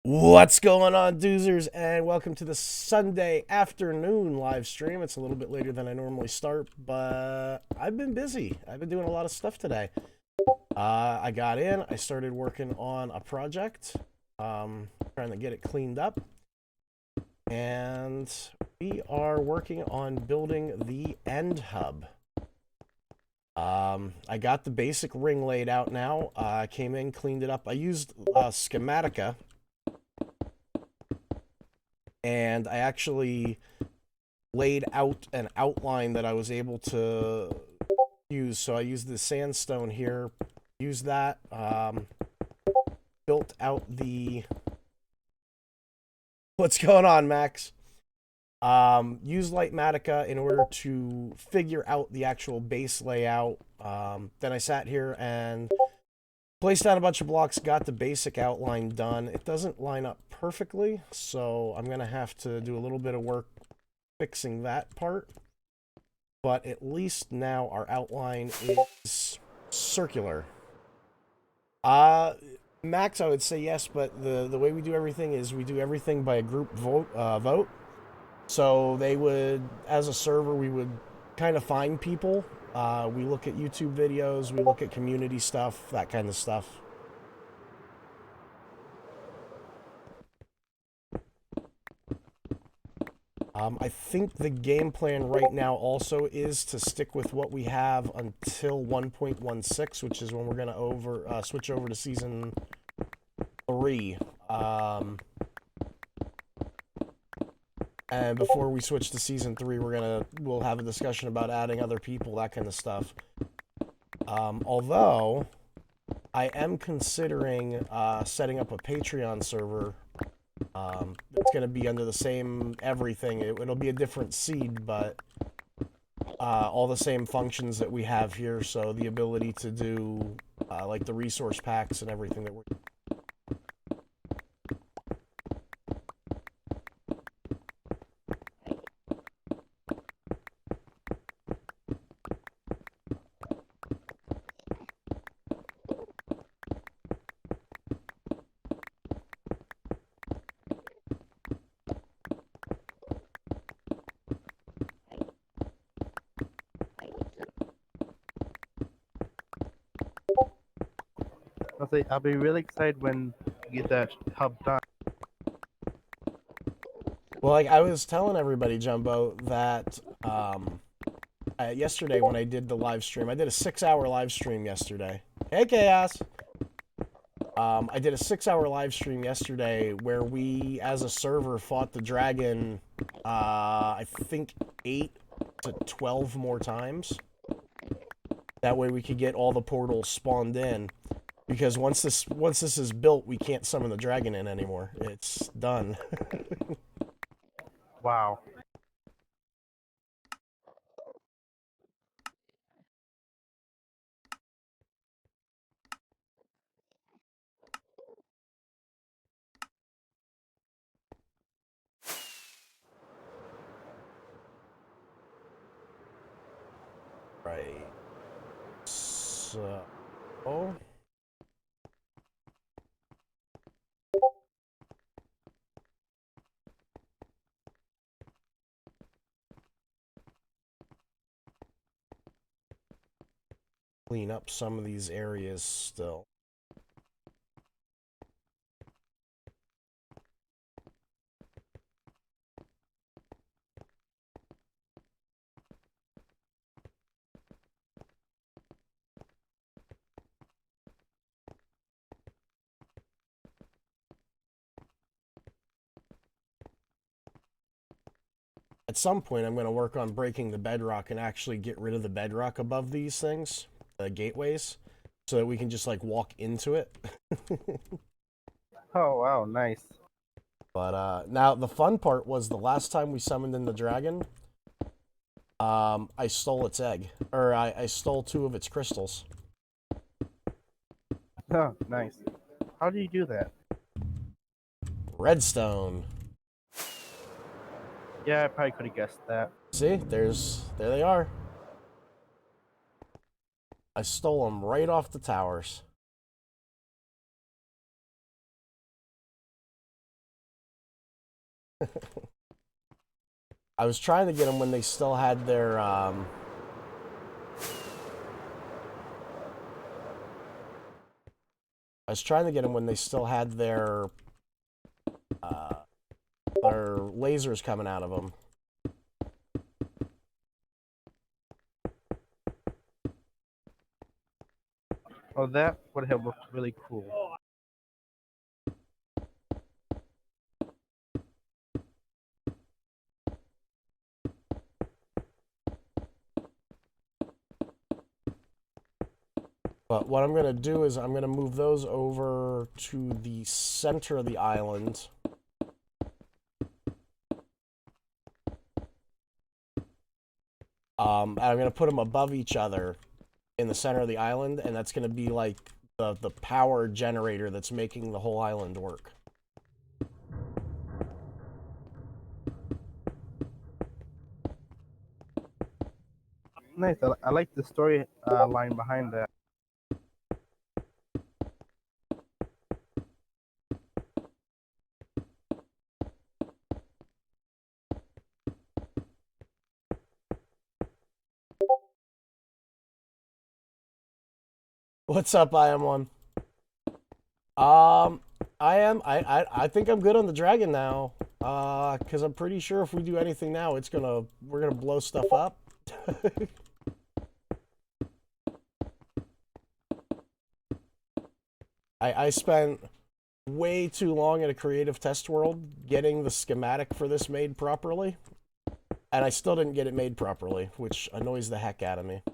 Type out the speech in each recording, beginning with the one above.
What's going on, doozers, and welcome to the Sunday afternoon live stream. It's a little bit later than I normally start, but I've been busy. I've been doing a lot of stuff today. I got in, I started working on a project, trying to get it cleaned up, and we are working on building the end hub. I got the basic ring laid out now. I came in, cleaned it up. I used Schematica, and I actually laid out an outline that I was able to use. So I used the sandstone here, used that, built out the... What's going on, Max? Used Lightmatica in order to figure out the actual base layout. Then I sat here and placed down a bunch of blocks, got the basic outline done. It doesn't line up perfectly, so I'm going to have to do a little bit of work fixing that part. But at least now our outline is circular. Max, I would say yes, but the way we do everything is we do everything by a group vote. So they would, as a server, we would kind of find people. We look at YouTube videos, we look at community stuff, that kind of stuff. I think the game plan right now also is to stick with what we have until 1.16, which is when we're going to switch over to Season 3. And before we switch to Season 3, we'll have a discussion about adding other people, that kind of stuff. Although, I am considering setting up a Patreon server. It's going to be under the same everything. It'll be a different seed, but all the same functions that we have here. So the ability to do like the resource packs and everything that we're... I'll be really excited when you get that hub done. Well, like I was telling everybody, Jumbo, that yesterday when I did the live stream, I did a 6-hour live stream yesterday. Hey, Chaos! I did a 6-hour live stream yesterday where we, as a server, fought the dragon, I think 8 to 12 more times. That way we could get all the portals spawned in. Because once this is built, we can't summon the dragon in anymore. It's done. Wow. Right. So... Oh... Clean up some of these areas still. At some point, I'm going to work on breaking the bedrock and actually get rid of the bedrock above these things, the gateways, so that we can just, like, walk into it. Oh, wow, nice. But, now, the fun part was the last time we summoned in the dragon, I stole its egg. Or, I stole 2 of its crystals. Oh, nice. How do you do that? Redstone. Yeah, I probably could have guessed that. See? There they are. I stole them right off the towers. I was trying to get them when they still had their I was trying to get them when they still had uh, their lasers coming out of them. Oh, that would have looked really cool. But what I'm going to do is I'm going to move those over to the center of the island. And I'm going to put them above each other in the center of the island, and that's going to be like the power generator that's making the whole island work. Nice. I like the story line behind that. What's up, I am one? I think I'm good on the dragon now. Because I'm pretty sure if we do anything now, we're gonna blow stuff up. I spent way too long in a creative test world getting the schematic for this made properly, and I still didn't get it made properly, which annoys the heck out of me.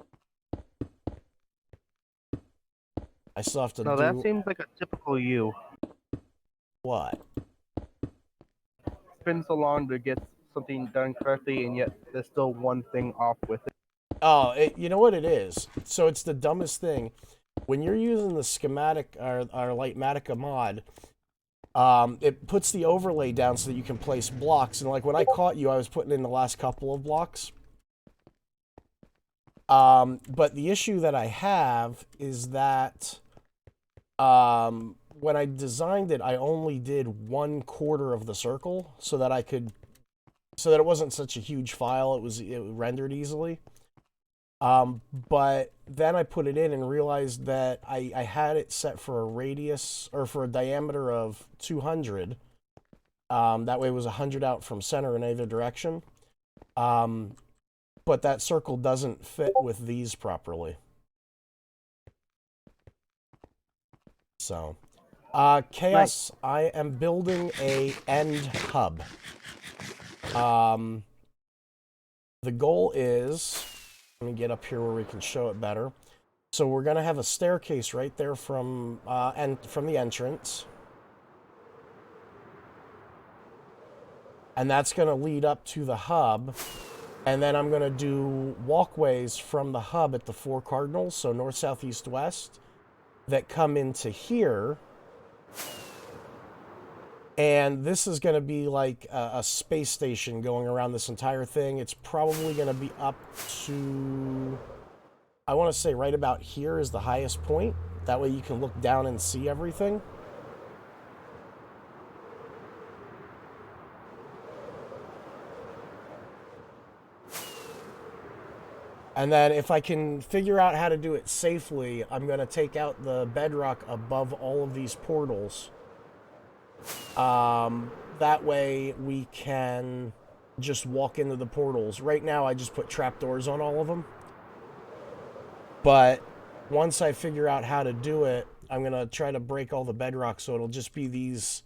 I still have to No, do... that seems like a typical you. What? It's been so long to get something done correctly, and yet there's still one thing off with it. Oh, you know what it is? So it's the dumbest thing. When you're using the schematic or Lightmatica mod, it puts the overlay down so that you can place blocks. And like when I caught you, I was putting in the last couple of blocks. But the issue that I have is that when I designed it, I only did 1/4 of the circle so that it wasn't such a huge file. It rendered easily. But then I put it in and realized that I had it set for a radius or for a diameter of 200. That way it was 100 out from center in either direction. But that circle doesn't fit with these properly. So, Chaos, right. I am building a end hub. The goal is, let me get up here where we can show it better. So we're going to have a staircase right there from the entrance. And that's going to lead up to the hub. And then I'm going to do walkways from the hub at the 4 cardinals, so north, south, east, west, that come into here. And this is going to be like a space station going around this entire thing. It's probably going to be up to, I want to say right about here is the highest point. That way you can look down and see everything. And then if I can figure out how to do it safely, I'm going to take out the bedrock above all of these portals. That way we can just walk into the portals. Right now I just put trapdoors on all of them. But once I figure out how to do it, I'm going to try to break all the bedrock so it'll just be these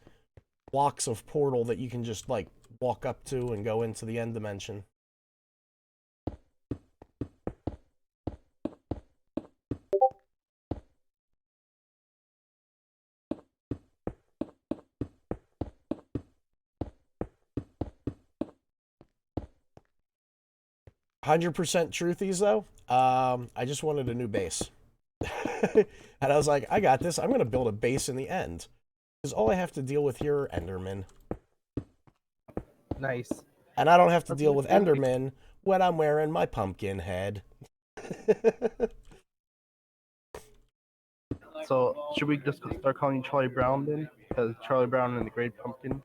blocks of portal that you can just like walk up to and go into the end dimension. 100% truthies, though, I just wanted a new base. And I was like, I got this. I'm going to build a base in the end. Because all I have to deal with here are Endermen. Nice. And I don't have to deal with Endermen when I'm wearing my pumpkin head. So, should we just start calling you Charlie Brown then? Because Charlie Brown and the Great Pumpkin?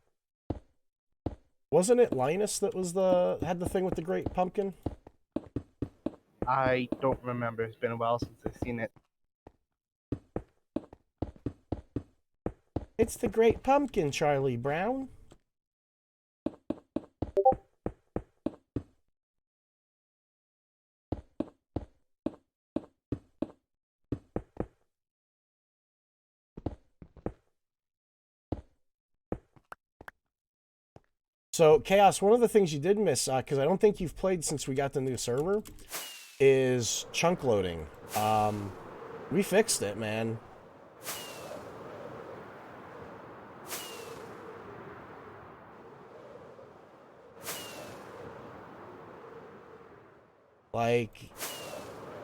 Wasn't it Linus that was had the thing with the great pumpkin? I don't remember. It's been a while since I've seen it. It's the great pumpkin, Charlie Brown. So, Chaos, one of the things you did miss, because I don't think you've played since we got the new server, is chunk loading. We fixed it, man. Like,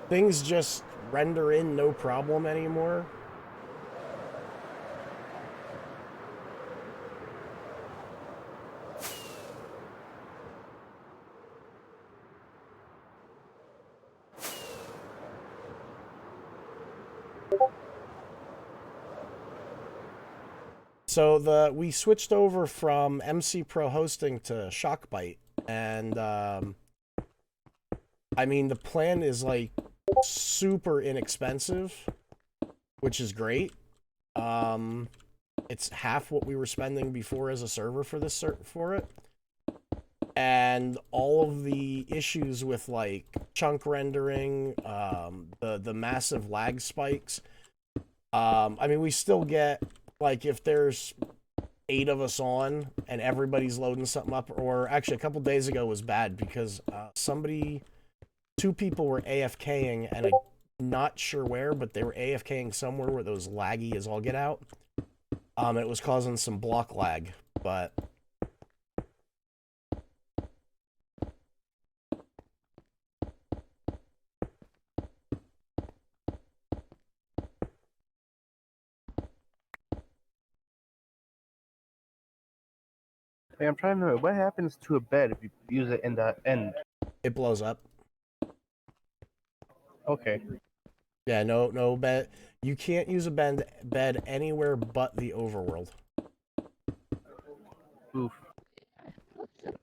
things just render in no problem anymore. So we switched over from MC Pro hosting to Shockbyte, and I mean the plan is like super inexpensive, which is great. It's half what we were spending before as a server for this for it, and all of the issues with like chunk rendering, the massive lag spikes. I mean we still get. Like, if there's 8 of us on and everybody's loading something up, or actually a couple days ago was bad because 2 people were AFKing, and I'm not sure where, but they were AFKing somewhere where those laggy as all get out. It was causing some block lag, but... Hey, I'm trying to remember, what happens to a bed if you use it in the end? It blows up. Okay. Yeah, no bed. You can't use a bed anywhere but the overworld. Oof. But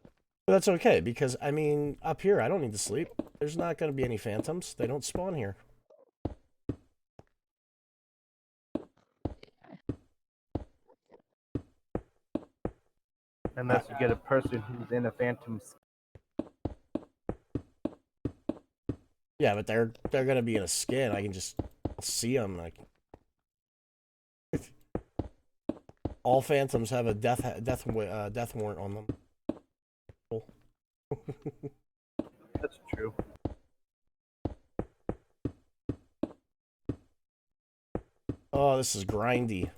that's okay, because, I mean, up here, I don't need to sleep. There's not going to be any phantoms. They don't spawn here. Unless you get a person who's in a phantom. Yeah, but they're gonna be in a skin. I can just see them. Like all phantoms have a death warrant on them. Cool. That's true. Oh, this is grindy.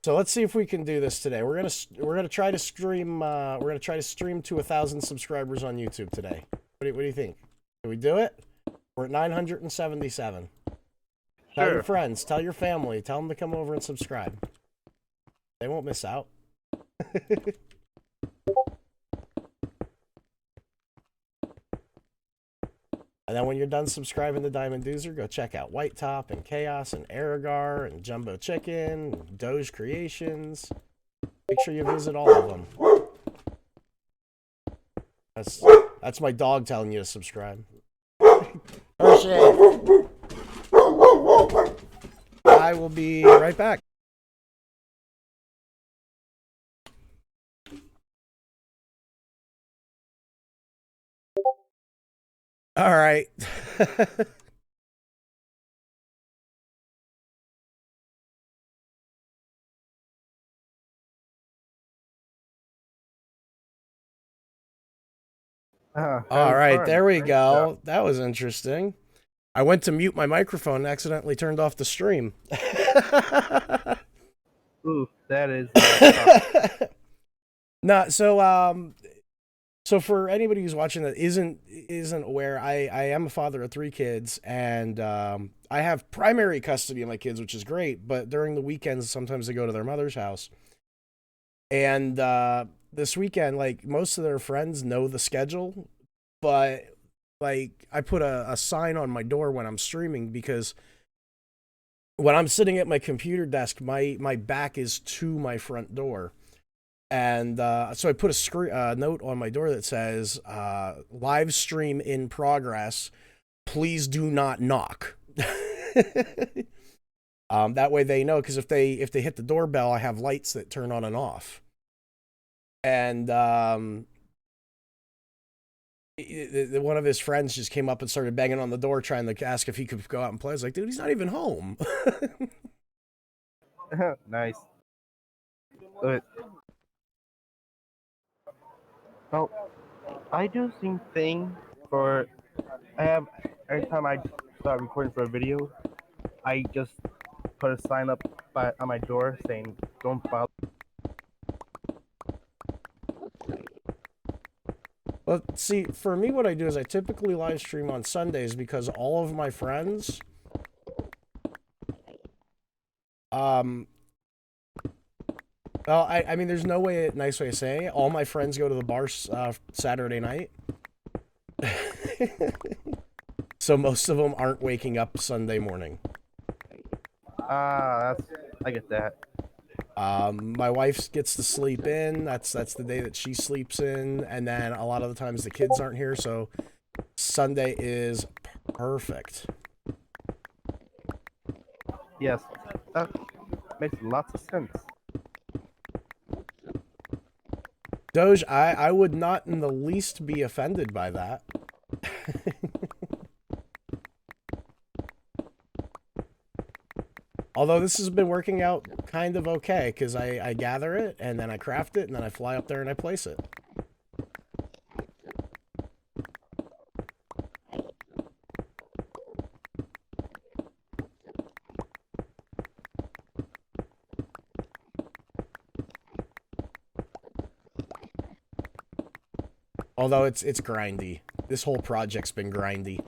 So let's see if we can do this today. We're gonna try to stream. To 1,000 subscribers on YouTube today. What do you think? Can we do it? We're at 977. Tell your friends. Tell your family. Tell them to come over and subscribe. They won't miss out. And then when you're done subscribing to Diamond Doozer, go check out White Top and Chaos and Aragar and Jumbo Chicken, and Doge Creations. Make sure you visit all of them. That's my dog telling you to subscribe. Oh shit. I will be right back. All right. All right, there we go. That was interesting. I went to mute my microphone and accidentally turned off the stream. Ooh, that is. So for anybody who's watching that isn't aware, I am a father of 3 kids, and I have primary custody of my kids, which is great. But during the weekends, sometimes they go to their mother's house, and this weekend, like most of their friends know the schedule, but like I put a sign on my door when I'm streaming because when I'm sitting at my computer desk, my back is to my front door. And so I put a note on my door that says, live stream in progress. Please do not knock. That way they know, because if they hit the doorbell, I have lights that turn on and off. And one of his friends just came up and started banging on the door trying to ask if he could go out and play. I was like, dude, he's not even home. Nice. Good. Well, I do the same thing for. I have every time I start recording for a video, I just put a sign up on my door saying "Don't bother." Well, see, for me, what I do is I typically live stream on Sundays because all of my friends, well, I mean, there's no nice way of saying it. All my friends go to the bar Saturday night. So most of them aren't waking up Sunday morning. I get that. My wife gets to sleep in. That's the day that she sleeps in, and then a lot of the times the kids aren't here, so Sunday is perfect. Yes, that makes lots of sense. Doge, I would not in the least be offended by that. Although this has been working out kind of okay, because I gather it, and then I craft it, and then I fly up there and I place it. Although it's grindy. This whole project's been grindy.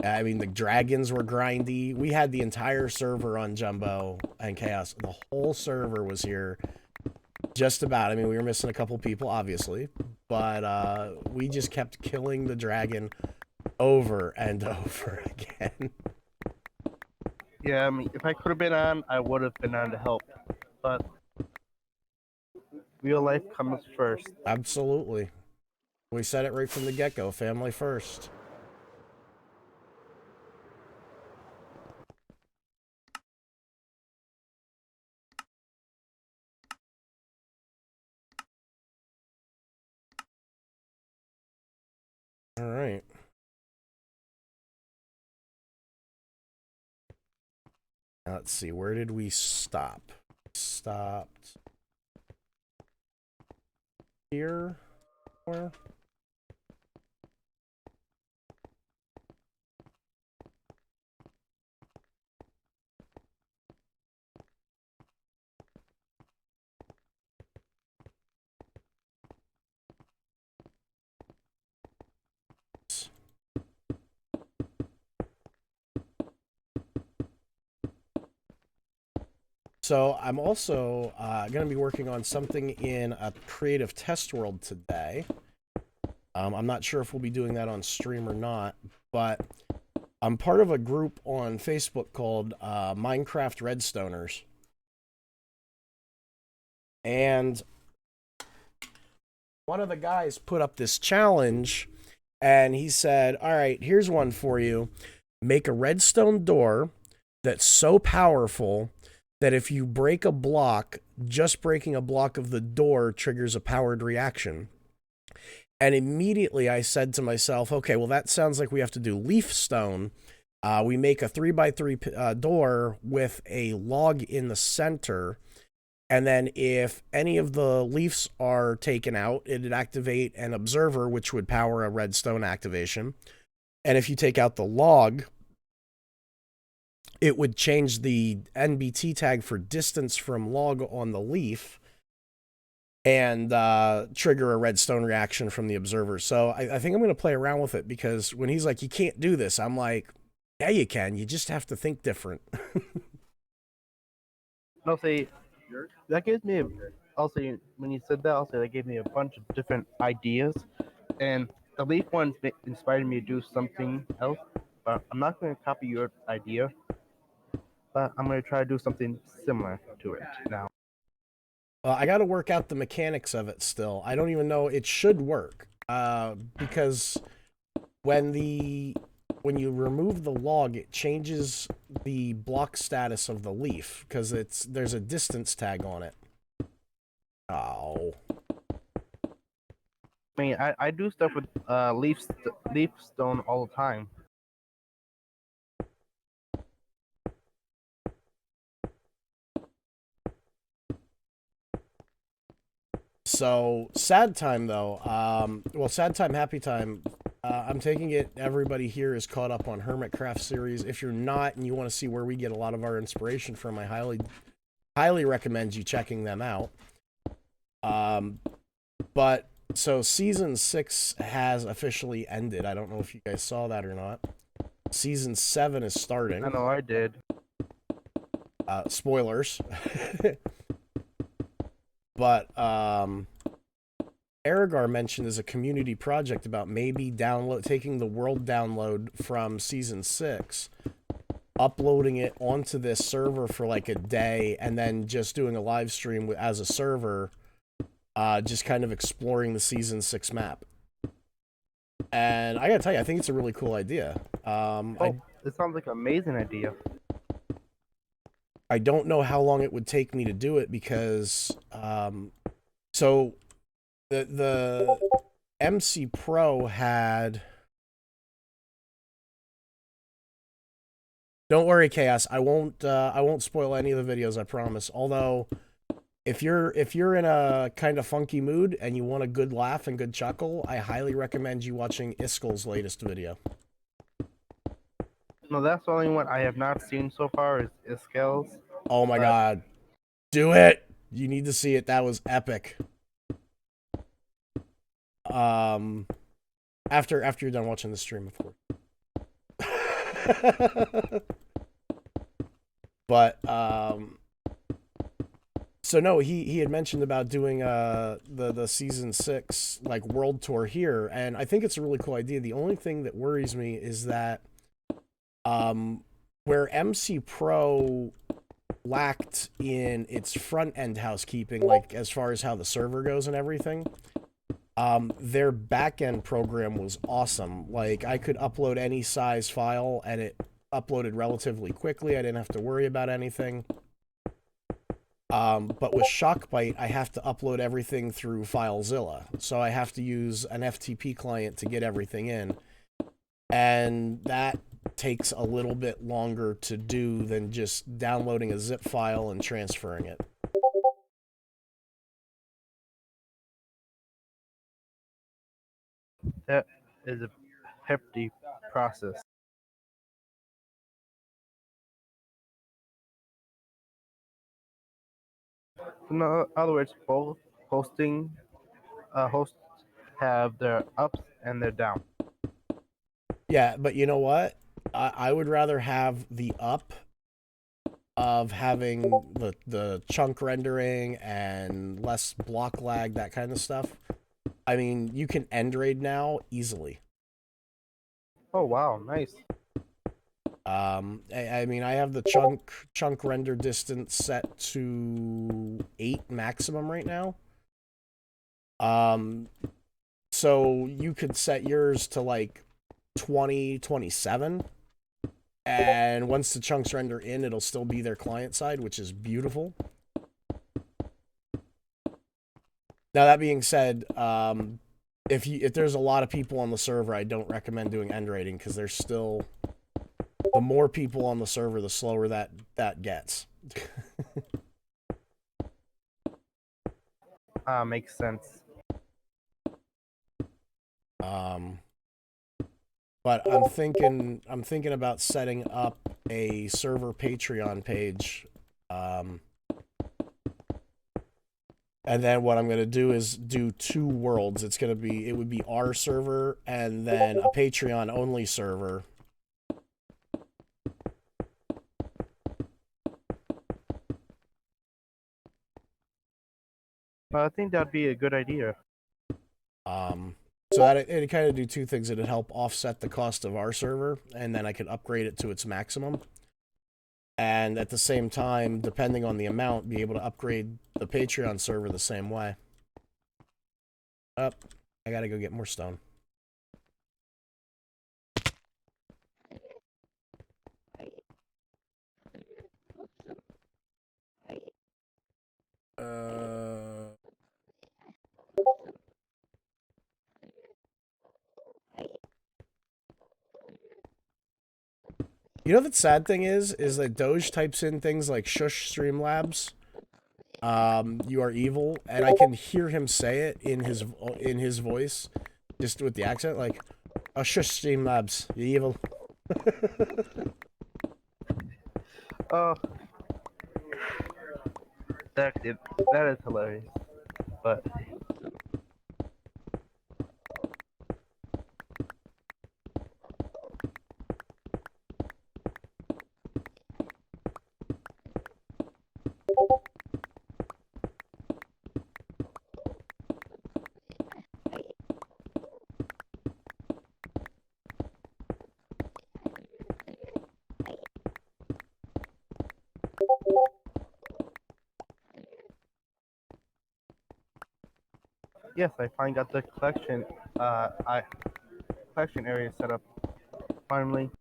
I mean, the dragons were grindy. We had the entire server on Jumbo and Chaos. The whole server was here. Just about. I mean, we were missing a couple people, obviously. But we just kept killing the dragon over and over again. Yeah, I mean, if I could have been on, I would have been on to help. But real life comes first. Absolutely. We said it right from the get-go. Family first. All right. Now, let's see. Where did we stop? Stopped here. Where? So I'm also going to be working on something in a creative test world today. I'm not sure if we'll be doing that on stream or not, but I'm part of a group on Facebook called Minecraft Redstoners. And one of the guys put up this challenge, and he said, all right, here's one for you. Make a redstone door that's so powerful that if you break a block, just breaking a block of the door triggers a powered reaction. And immediately I said to myself, okay, well, that sounds like we have to do leaf stone. We make a 3x3 door with a log in the center. And then if any of the leaves are taken out, it'd activate an observer, which would power a redstone activation. And if you take out the log, it would change the NBT tag for distance from log on the leaf. and trigger a redstone reaction from the observer. So I think I'm going to play around with it, because when he's like, you can't do this, I'm like, yeah, you can. You just have to think different. No, say that gives me. Also, when you said that, also that gave me a bunch of different ideas, and the leaf one inspired me to do something else. But I'm not going to copy your idea, but I'm going to try to do something similar to it now. I got to work out the mechanics of it still. I don't even know. It should work, because when you remove the log, it changes the block status of the leaf, because there's a distance tag on it. Oh. I mean, I do stuff with leaf stone all the time. So, sad time though. Well, sad time, happy time. I'm taking it everybody here is caught up on Hermitcraft series. If you're not and you want to see where we get a lot of our inspiration from, I highly recommend you checking them out. But so season 6 has officially ended. I don't know if you guys saw that or not. Season 7 is starting. I know I did. Spoilers. But Aragar mentioned as a community project about maybe taking the world download from season 6, uploading it onto this server for like a day, and then just doing a live stream as a server, just kind of exploring the season 6 map. And I gotta tell you, I think it's a really cool idea. It sounds like an amazing idea. I don't know how long it would take me to do it, because so the MC Pro had. Don't worry, Chaos. I won't spoil any of the videos, I promise. Although, if you're in a kind of funky mood and you want a good laugh and good chuckle, I highly recommend you watching Iskel's latest video. No, that's the only one I have not seen so far is Skills. Oh my god. Do it! You need to see it. That was epic. After you're done watching the stream, of course. But so no, he had mentioned about doing the season 6 like world tour here, and I think it's a really cool idea. The only thing that worries me is that where MC Pro lacked in its front end housekeeping, like as far as how the server goes and everything, their back end program was awesome. Like, I could upload any size file and it uploaded relatively quickly. I didn't have to worry about anything. But with Shockbyte, I have to upload everything through FileZilla. So I have to use an FTP client to get everything in. And that takes a little bit longer to do than just downloading a zip file and transferring it. That is a hefty process. In other words, both hosts have their ups and their downs. Yeah, but you know what? I would rather have the up of having the chunk rendering and less block lag, that kind of stuff. I mean, you can end raid now easily. Oh wow, nice. I mean, I have the chunk render distance set to 8 maximum right now. So you could set yours to like 20, 27. And once the chunks render in, it'll still be their client side, which is beautiful. Now, that being said, if there's a lot of people on the server, I don't recommend doing end rating, because there's still... The more people on the server, the slower that gets. Makes sense. But I'm thinking about setting up a server Patreon page, And then what I'm going to do is do 2 worlds. It would be our server and then a Patreon only server. I think that'd be a good idea. So that it kind of do 2 things. It'd help offset the cost of our server, and then I could upgrade it to its maximum. And at the same time, depending on the amount, be able to upgrade the Patreon server the same way. I gotta go get more stone. You know the sad thing is that Doge types in things like "shush Streamlabs," you are evil, and I can hear him say it in his voice, just with the accent, like, "Oh, shush Streamlabs, you evil." Oh, that is hilarious. But yes, I finally got the collection. Collection area set up finally.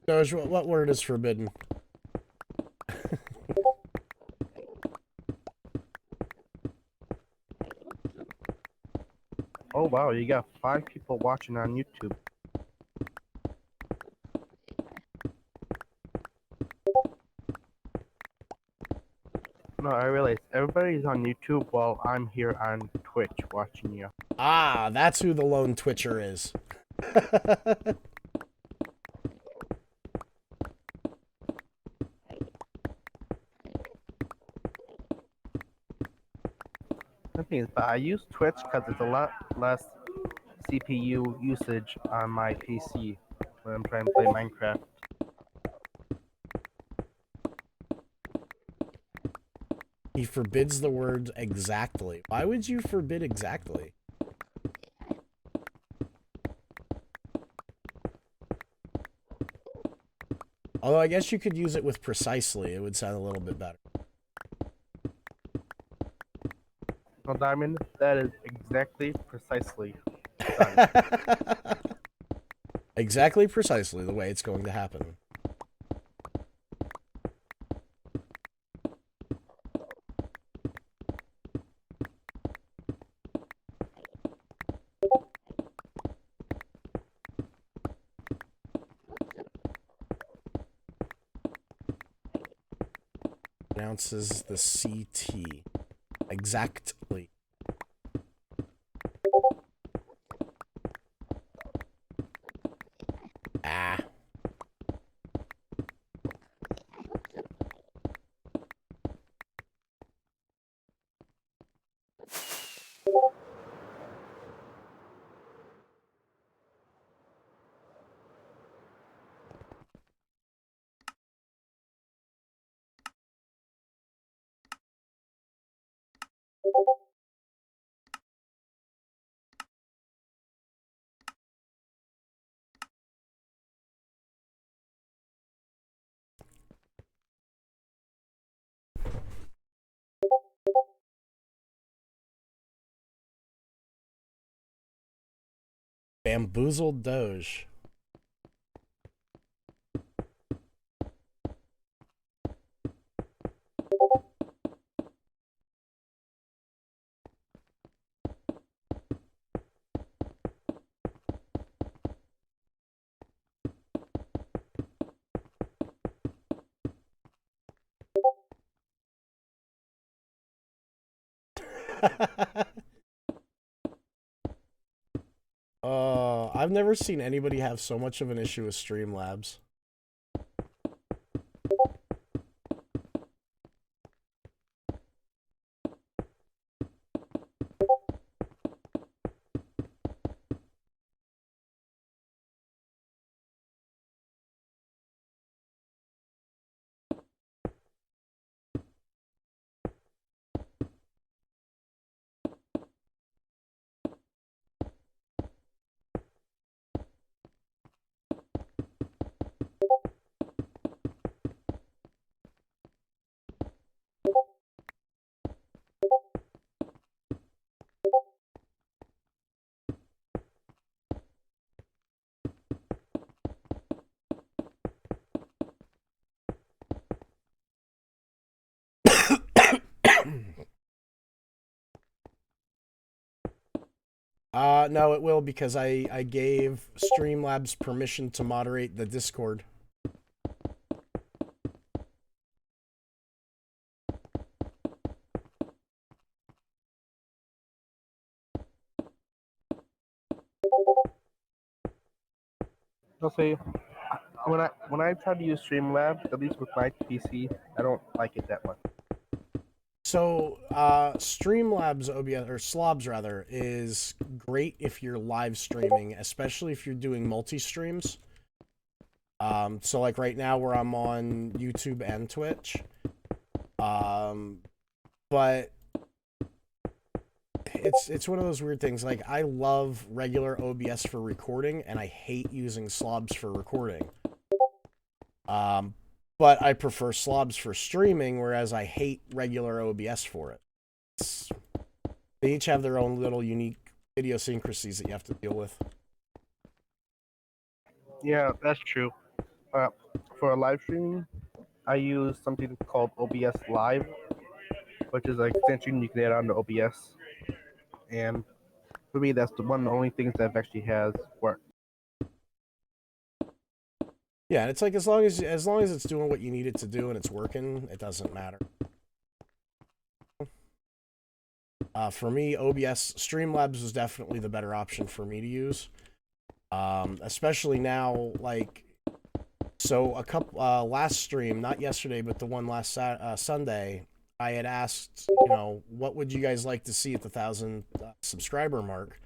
Doge, what word is forbidden? Oh wow, you got 5 people watching on YouTube. No, I realize everybody's on YouTube while I'm here on Twitch watching you. Ah, that's who the lone Twitcher is. The thing is, but I use Twitch because it's a lot less CPU usage on my PC when I'm trying to play Minecraft. He forbids the word exactly. Why would you forbid exactly? Although I guess you could use it with precisely. It would sound a little bit better. No, Diamond, that is exactly precisely done. Exactly precisely the way it's going to happen. Announces the CT. Exactly. Ah. Bamboozled Doge. I've never seen anybody have so much of an issue with Streamlabs. No, it will because I gave Streamlabs permission to moderate the Discord. I'll say when I try to use Streamlabs, at least with my PC, I don't like it that much. So, Streamlabs OBS, or Slobs rather, is great if you're live streaming, especially if you're doing multi-streams. So like right now where I'm on YouTube and Twitch. But it's one of those weird things. Like, I love regular OBS for recording, and I hate using Slobs for recording. But I prefer Slobs for streaming, whereas I hate regular OBS for it. They each have their own little unique idiosyncrasies that you have to deal with. Yeah, that's true. For a live streaming, I use something called OBS Live, which is an extension you can add on to OBS. And for me, that's one of the only things that actually has worked. Yeah, and it's like as long as it's doing what you need it to do and it's working, it doesn't matter. For me, OBS Streamlabs was definitely the better option for me to use, especially now. Like, so a couple last stream, not yesterday, but the one last Sunday, I had asked, what would you guys like to see at the 1,000 subscriber mark?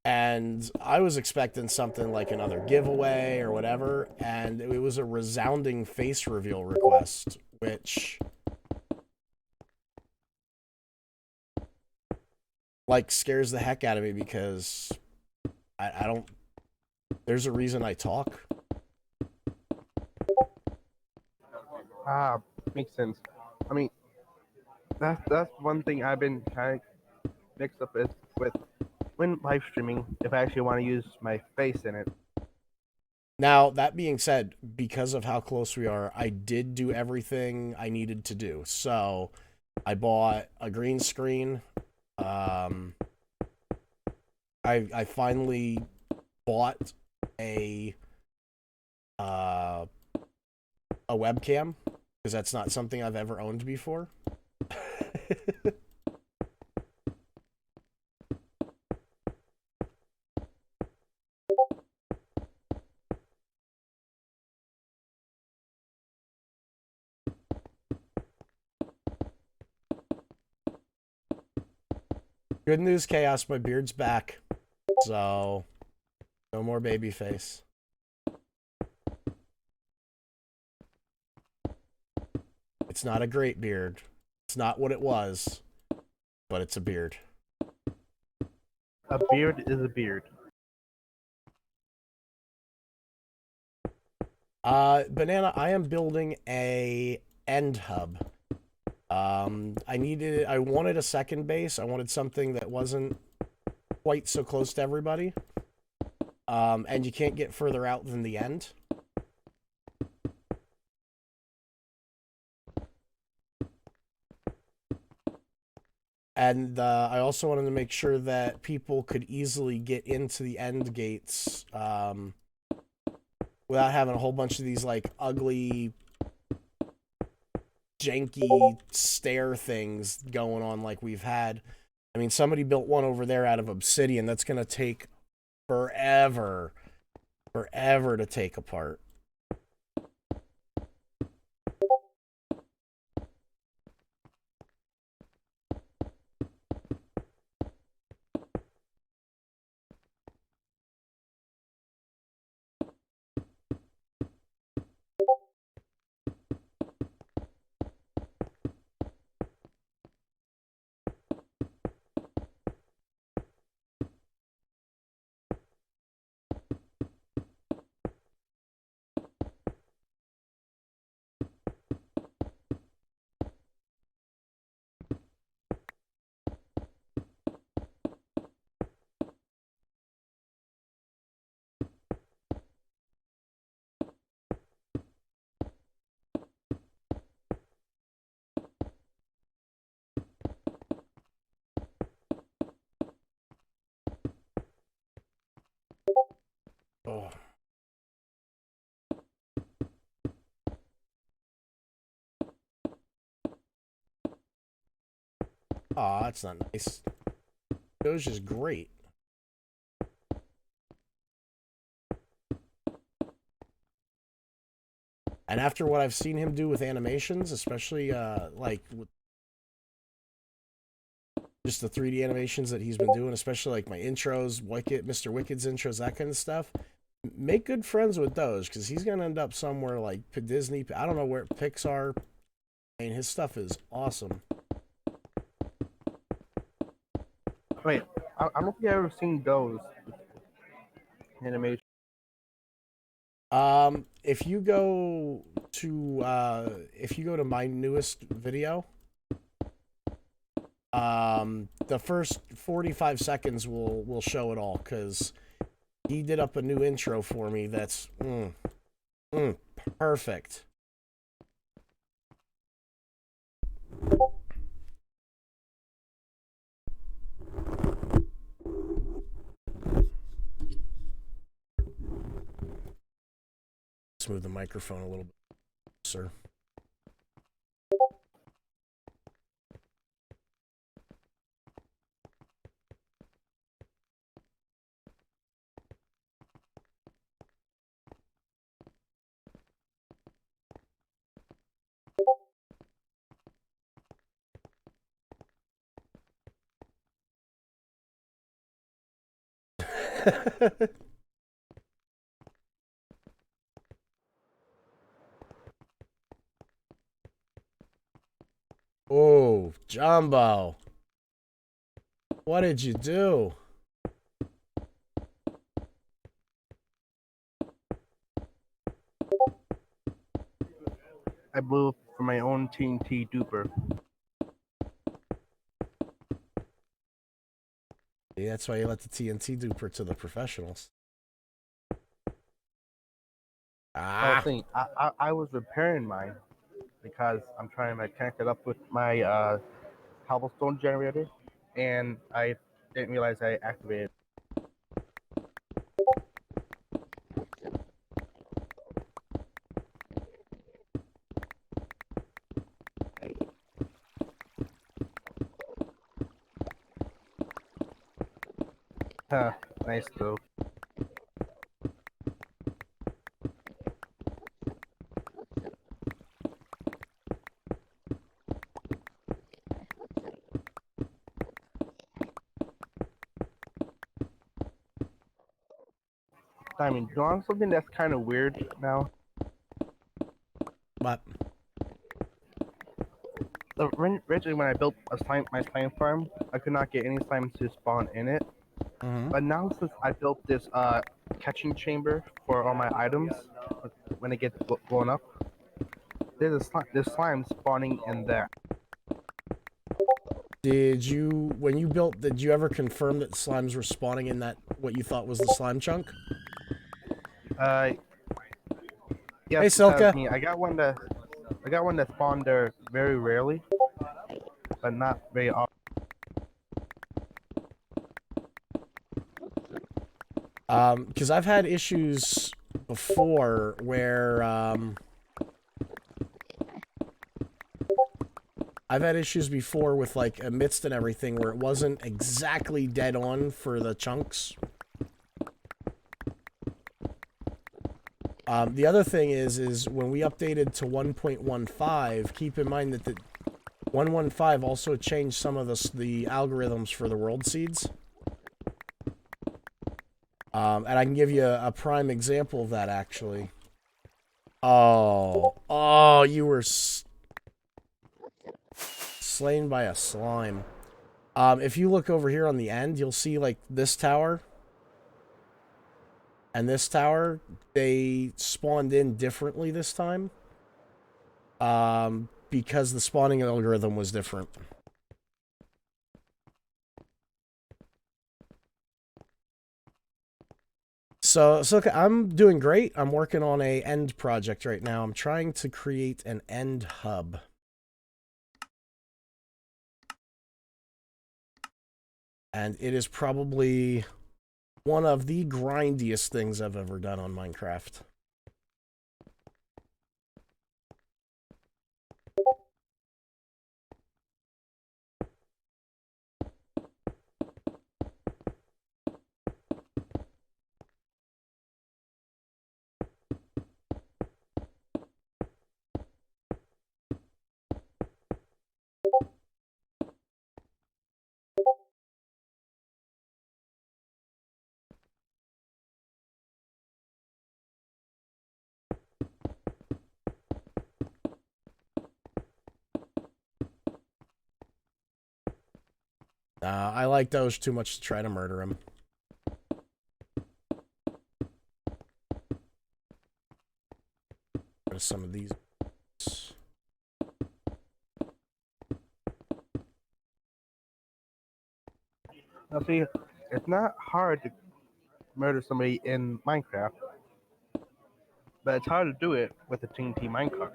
And I was expecting something like another giveaway or whatever, and it was a resounding face reveal request, which, like, scares the heck out of me because I don't... There's a reason I talk. Makes sense. I mean, that's one thing I've been kind of mixed up with when live streaming. If I actually want to use my face in it. Now, that being said, because of how close we are, I did do everything I needed to do. So, I bought a green screen. I finally bought a webcam because that's not something I've ever owned before. Good news, Chaos, my beard's back. So, no more baby face. It's not a great beard. It's not what it was, but it's a beard. A beard is a beard. Banana, I am building a end hub. I wanted a second base. I wanted something that wasn't quite so close to everybody. And you can't get further out than the end. And I also wanted to make sure that people could easily get into the end gates without having a whole bunch of these, like, ugly, janky stair things going on like we've had. I mean, somebody built one over there out of obsidian. That's going to take forever, forever to take apart. Oh. Aw, that's not nice. Those is great. And after what I've seen him do with animations, especially like with just the 3D animations that he's been doing, especially like my intros, Mr. Wicked's intros, that kind of stuff. Make good friends with those, because he's gonna end up somewhere like Disney. I don't know where, Pixar. I mean, his stuff is awesome. Wait, I don't think I've ever seen those animations. If you go to my newest video, the first 45 seconds will show it all, because he did up a new intro for me that's perfect. Let's move the microphone a little bit, sir. Oh, Jumbo. What did you do? I blew for my own TNT duper. Yeah, that's why you let the TNT duper to the professionals. I Ah. was I was repairing mine because I'm trying to connect it up with my cobblestone generator, and I didn't realize I activated. Huh, nice though. I mean, you know something that's kind of weird now? But Originally, when I built my slime farm, I could not get any slimes to spawn in it. But now, since I built this catching chamber for all my items, when they get blown up, there's slime spawning in there. did you ever confirm that slimes were spawning in that, what you thought was the slime chunk? Uh, Hey, yes, because Silka. I got one that spawned there very rarely, but not very often. Because I've had issues before where with like amidst and everything where it wasn't exactly dead on for the chunks. The other thing is when we updated to 1.15, keep in mind that the 1.15 also changed some of the algorithms for the world seeds. And I can give you a prime example of that, actually. Oh, you were slain by a slime. If you look over here on the end, you'll see, like, this tower and this tower, they spawned in differently this time. Because the spawning algorithm was different. So okay, I'm doing great. I'm working on a end project right now. I'm trying to create an end hub. And it is probably one of the grindiest things I've ever done on Minecraft. I like Doge too much to try to murder him. What are some of these? Now see, it's not hard to murder somebody in Minecraft, but it's hard to do it with a TNT minecart.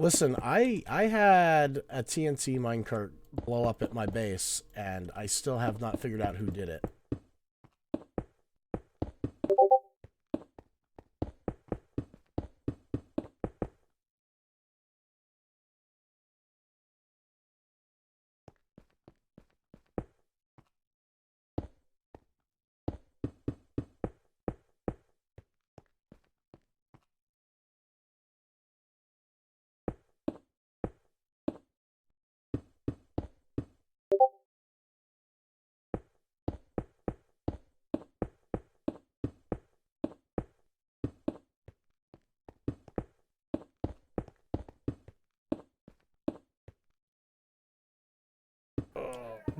Listen, I had a TNT minecart blow up at my base, and I still have not figured out who did it.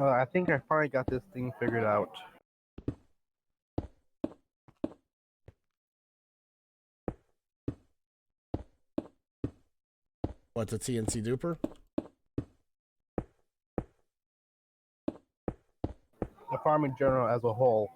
I think I finally got this thing figured out. What, the TNT duper? The farm in general as a whole.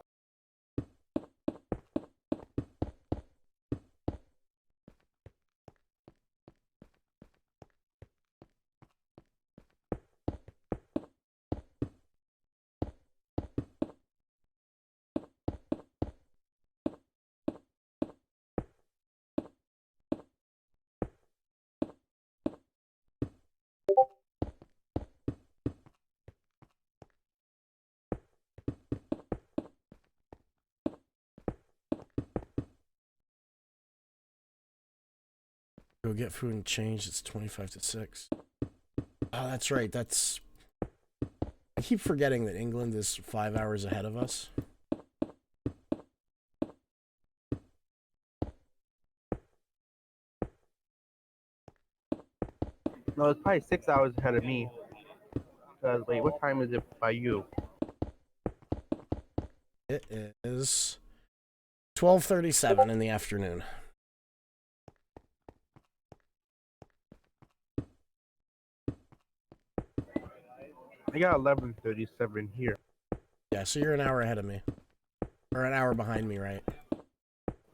Go get food and change. It's 25 to 6. Oh, that's right. That's... I keep forgetting that England is 5 hours ahead of us. No, it's probably 6 hours ahead of me. Because, wait, what time is it by you? It is 12:37 in the afternoon. I got 11:37 here. Yeah, so you're an hour ahead of me. Or an hour behind me, right?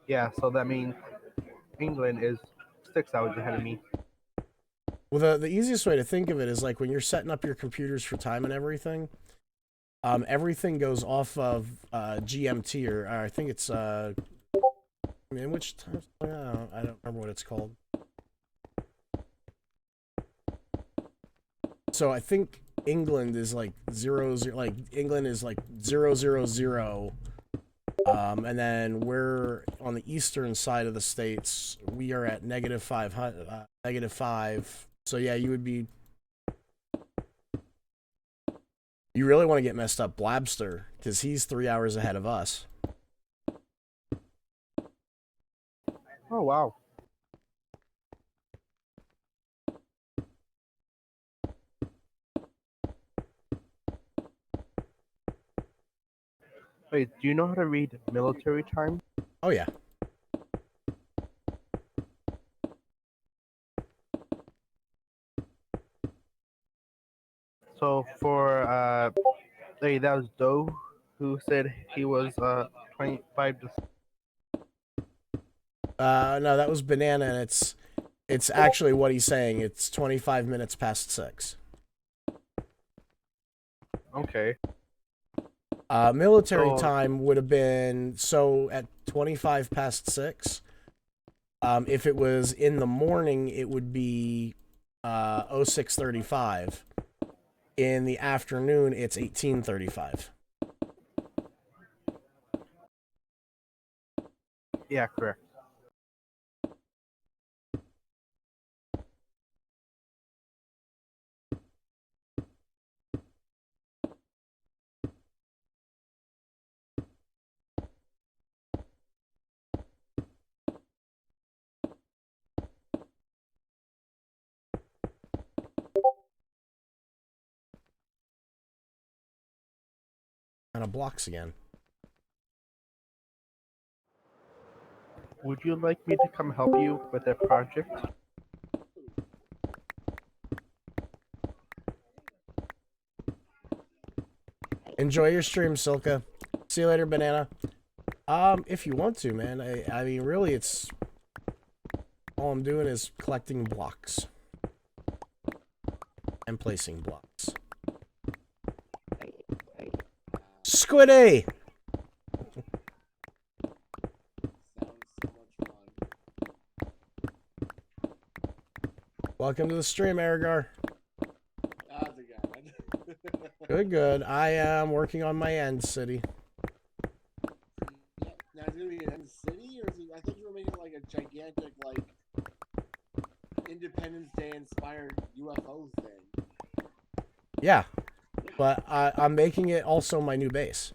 Yeah, so that means England is 6 hours ahead of me. Well, the easiest way to think of it is like when you're setting up your computers for time and everything, everything goes off of GMT, or I think it's, in which time? I don't remember what it's called. So I think England is like 0, like England is like 000. And then we're on the eastern side of the states. We are at -500, -5. So yeah, you would be. You really want to get messed up, Blabster, because he's 3 hours ahead of us. Oh wow. Wait, do you know how to read military time? Oh yeah. So for hey, that was Doe who said he was 25 to. No, that was Banana, and it's actually what he's saying. It's 25 minutes past 6. Okay. Military So time would have been so at 25 past 6. If it was in the morning, it would be 06:35. In the afternoon, it's 18:35. yeah, correct. Kind of blocks again. Would you like me to come help you with that project? Enjoy your stream, Silka. See you later, Banana. If you want to, man. I mean, really, it's all I'm doing is collecting blocks and placing blocks. Squiddy! Welcome to the stream, Aragar. How's it going? Good, good. I am working on my end city. Yeah. Now it's gonna be an end city, or is it, I thought you were making like a gigantic, like Independence Day inspired UFO thing. Yeah, but I'm making it also my new base.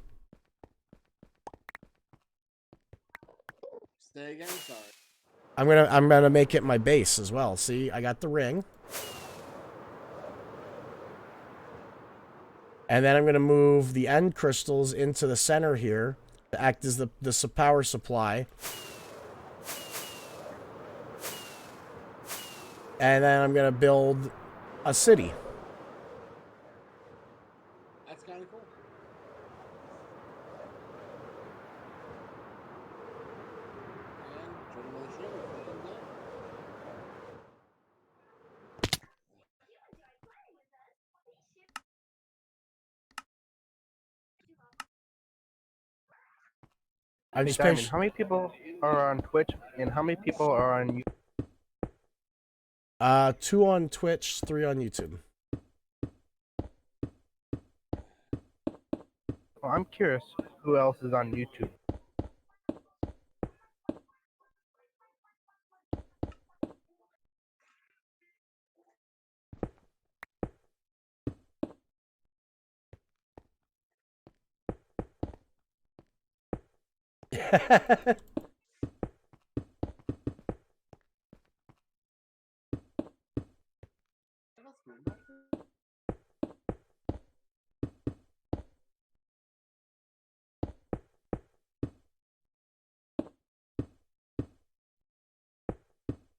Say again, sorry. I'm gonna make it my base as well. See, I got the ring. And then I'm gonna move the end crystals into the center here to act as the power supply. And then I'm gonna build a city. That's kind of cool. And join another stream if you want to. I'm Hey, just Diamond, patient. how many people are on Twitch and how many people are on YouTube? 2 on Twitch, 3 on YouTube. Well, I'm curious who else is on YouTube.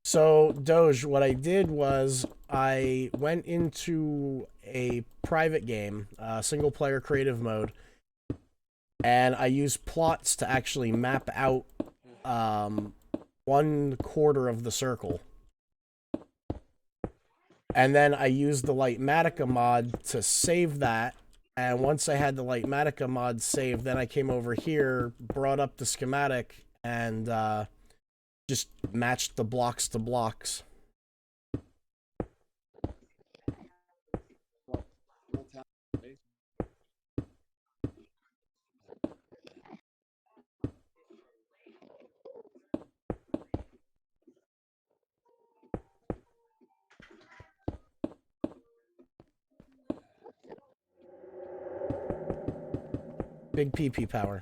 So, Doge, what I did was I went into a private game, single player creative mode, and I used plots to actually map out 1/4 of the circle. And then I used the Lightmatica mod to save that. And once I had the Lightmatica mod saved, then I came over here, brought up the schematic, and just matched the blocks to blocks. What Big PP power.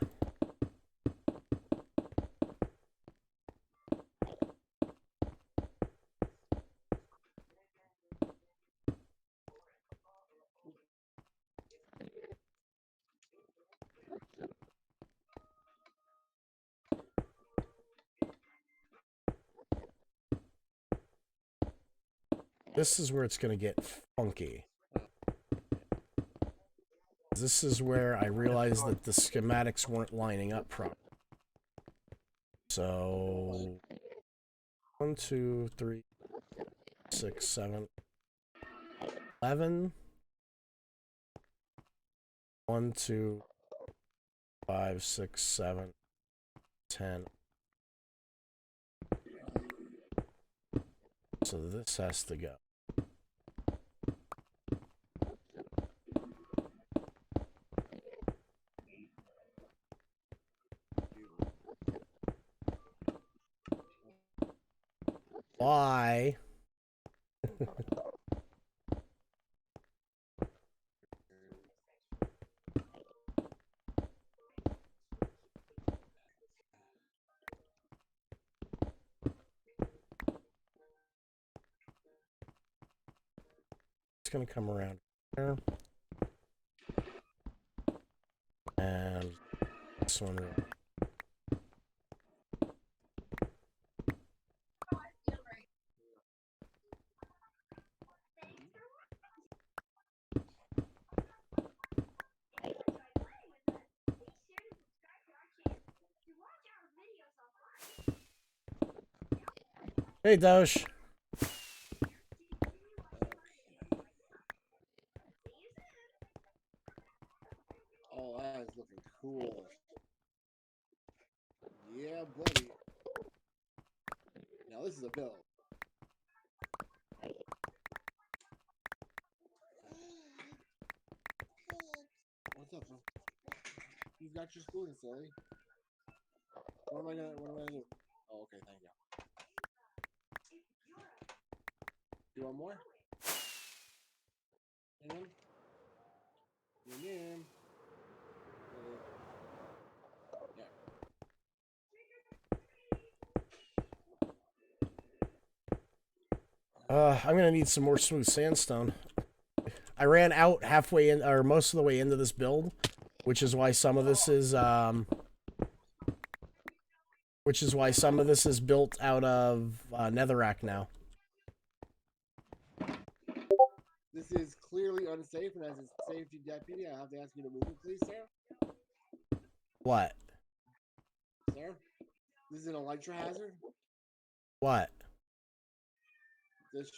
This is where it's going to get funky. This is where I realized that the schematics weren't lining up properly. So 1, 2, 3, 6, 7, 11. 1, 2, 5, 6, 7, 10. So this has to go. Why? It's gonna come around here. And this one. Hey, Dosh. Oh, that is looking cool. Yeah, buddy. Now this is a build. What's up, bro? You've got your spoon, silly. What am I gonna do? Oh, okay, thank you. You want more? Yum. Yum. Yeah. I'm gonna need some more smooth sandstone. I ran out halfway in, or most of the way into this build, which is why some of this is built out of netherrack now. This is clearly unsafe, and as a safety deputy, I have to ask you to move it, please, sir. What? Sir, this is an elytra hazard. What? This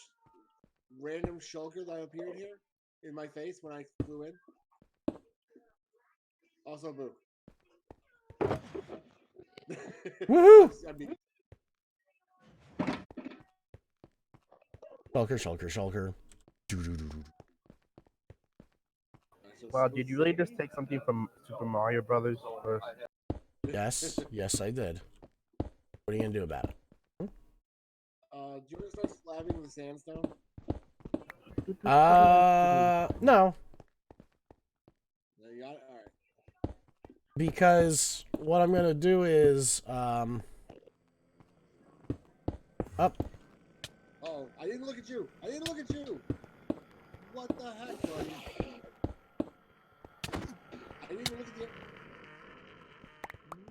random shulker that appeared here in my face when I flew in. Also, boo. Woohoo! I mean, Shulker. Wow, did you really just take something from Super Mario Brothers? Yes, yes, I did. What are you gonna do about it? do you want to start slabbing the sandstone? No. No, you got it? Alright. Because what I'm gonna do is, up. Oh, I didn't look at you. What the heck, buddy? I didn't even look at you.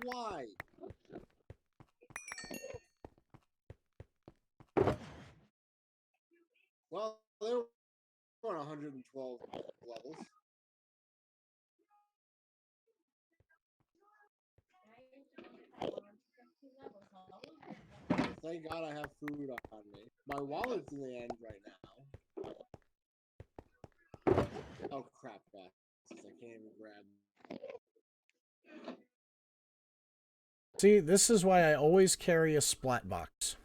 Why? Well, they were on 112 levels. Thank God I have food on me. My wallet's in the end right now. Oh crap, guys. I can't even grab. See, this is why I always carry a splat box.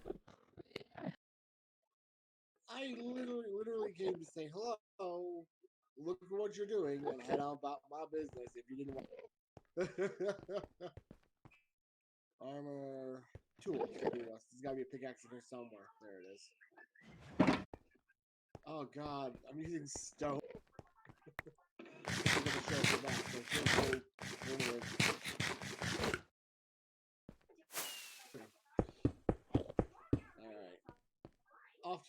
I literally came to say hello. Look at what you're doing and head on about my business if you didn't want. Armor tools. There's gotta be a pickaxe in here somewhere. There it is. Oh god, I'm using stone.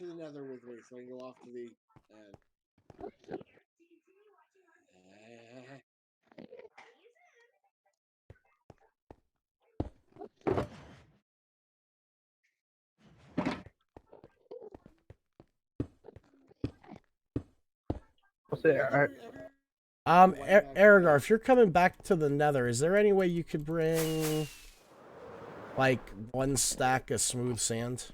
to the nether with me so I can go off to the. I'll say, Aragar, if you're coming back to the nether, is there any way you could bring, like, 1 stack of smooth sand?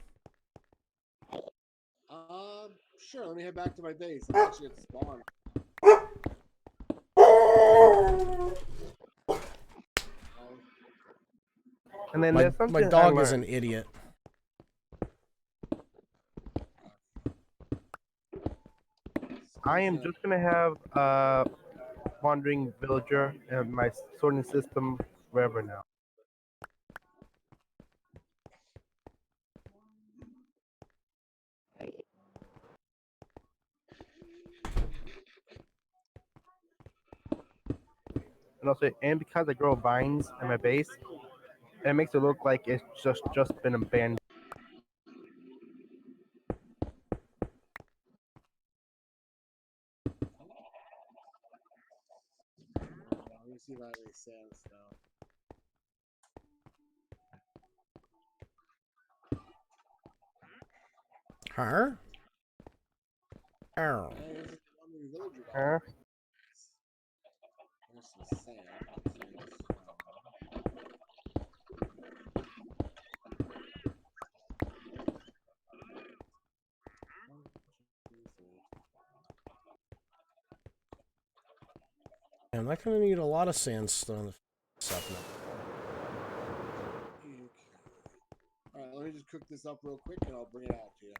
Sure. Let me head back to my base. I'm actually at spawn. and then My, there's something my I dog is learned. an idiot. I am just gonna have wandering villager and my sorting system forever now. And also, and because I grow vines in my base, it makes it look like it's just been abandoned. Let me see if I have any sandstone. Huh? Oh. Hey, this is the wandering villager. Huh? There's some sand. I'm not gonna need a lot of sandstone stuff now. Okay. Alright, let me just cook this up real quick and I'll bring it out to you.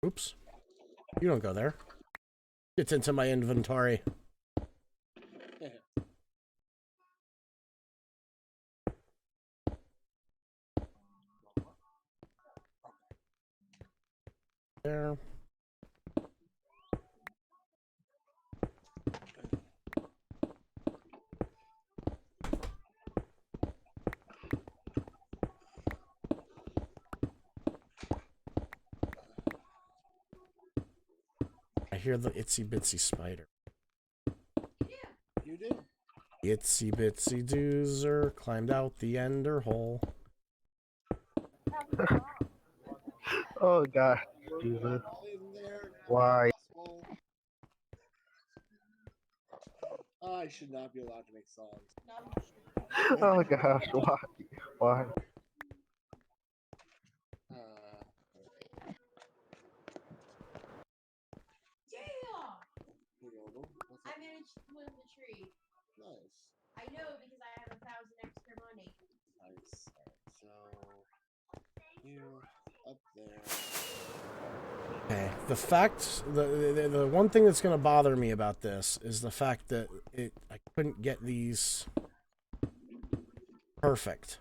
Oops. You don't go there. It's into my inventory. There. I hear the itsy bitsy spider. You do? Itsy bitsy doozer climbed out the ender hole. Oh God, Jesus! In there. Why? I should not be allowed to make songs. Oh gosh, why? Why? I managed to move the tree. Nice. I know because I have 1,000 extra money. Nice. Alright, so you up there. Okay. The fact, the one thing that's gonna bother me about this is the fact that I couldn't get these perfect.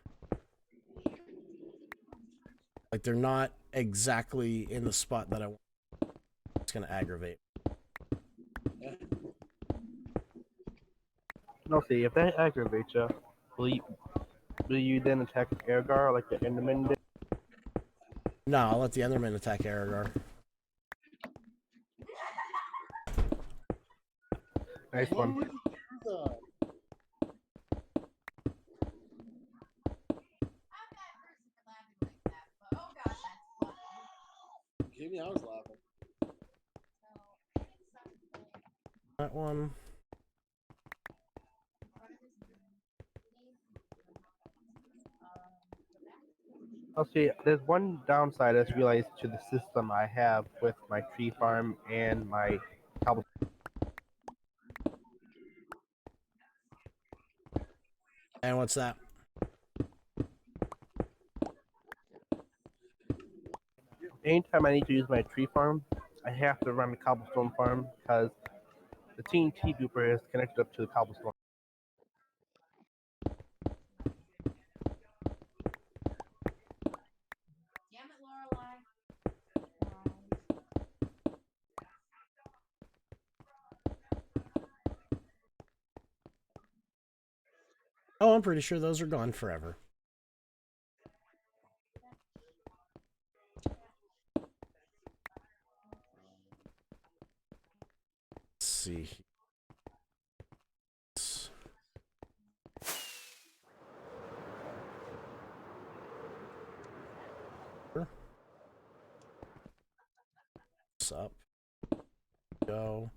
Like they're not exactly in the spot that I want. It's gonna aggravate. No, see, if that aggravates you, will you then attack Ergar like the Enderman did? No, I'll let the Enderman attack Aragar. Nice Why one. would you do that? I'm that person for laughing like that, but oh god, that's funny. You kidding me? I was laughing. So, I think it's something That one. in front of his room. I'll see, there's one downside I just realized to the system I have with my tree farm and my cobble. And what's that? Anytime I need to use my tree farm, I have to run the cobblestone farm because the TNT duper is connected up to the cobblestone. Damn it, Lorelai. Oh, I'm pretty sure those are gone forever. Let's see. What's up? Go.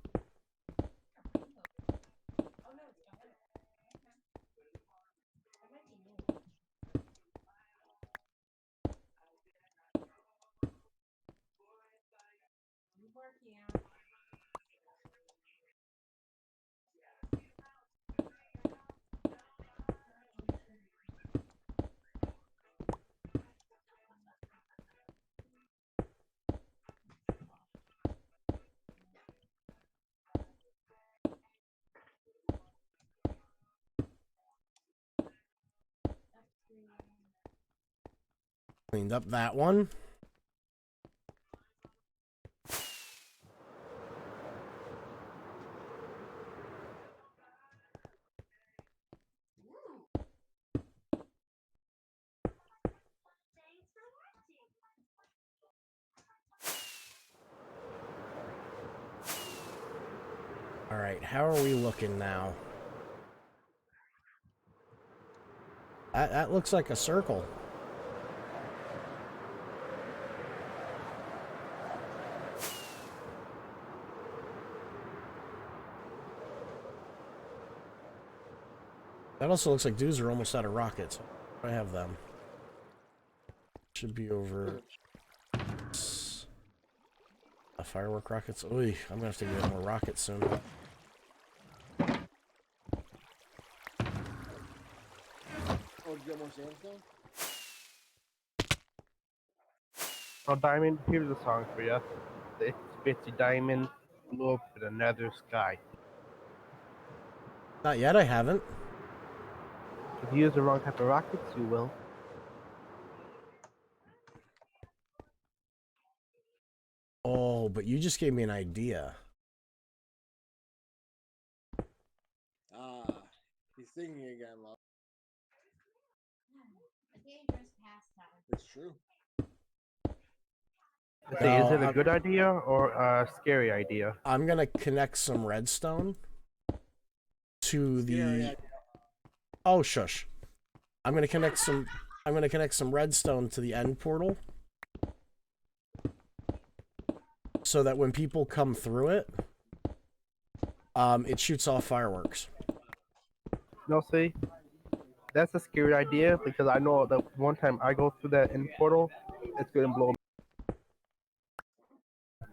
Cleaned up that one. All right, how are we looking now? That looks like a circle. That also looks like dudes are almost out of rockets. I have them. Should be over. Firework rockets. Oy, I'm gonna have to get more rockets soon. Oh, did you get more sandstone? Oh, Diamond, here's a song for you. It's Bitsy Diamond, Blue Up in Another Sky. Not yet, I haven't. If you use the wrong type of rockets, you will. Oh, but you just gave me an idea. Ah, he's singing again, love. A dangerous pastime. It's true. Say, is it a I'm- good idea or a scary idea? I'm gonna connect some redstone to Scary the. idea. Oh, shush! I'm gonna connect some. I'm gonna connect some redstone to the end portal, so that when people come through it, it shoots off fireworks. No, see, that's a scary idea because I know that one time I go through that end portal, it's gonna blow.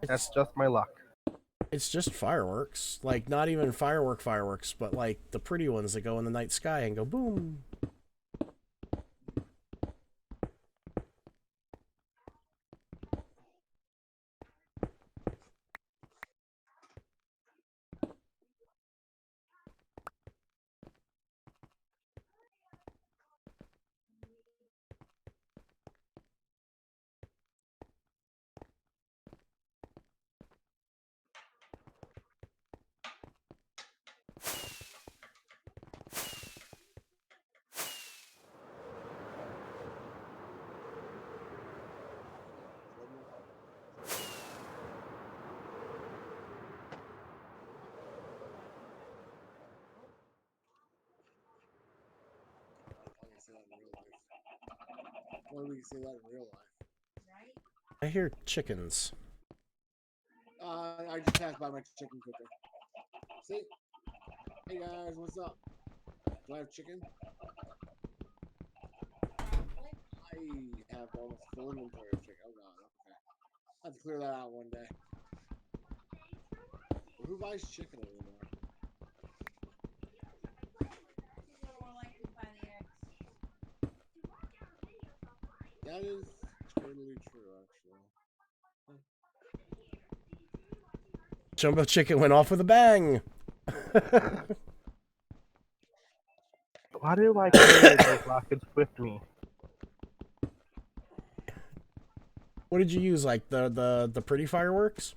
That's just my luck. It's just fireworks. Like, not even fireworks, but like the pretty ones that go in the night sky and go boom. I can say that in real life. Only we can say that in real life. Right? I hear chickens. I just passed by my chicken cooker. See? Hey guys, what's up? Do I have chicken? I have almost full inventory of chicken. Oh god, okay. I have to clear that out one day. But who buys chicken anymore? People are more likely to buy the eggs. That is totally true, actually. Jumbo chicken went off with a bang. Why do I carry those rockets with me? What did you use? Like the pretty fireworks?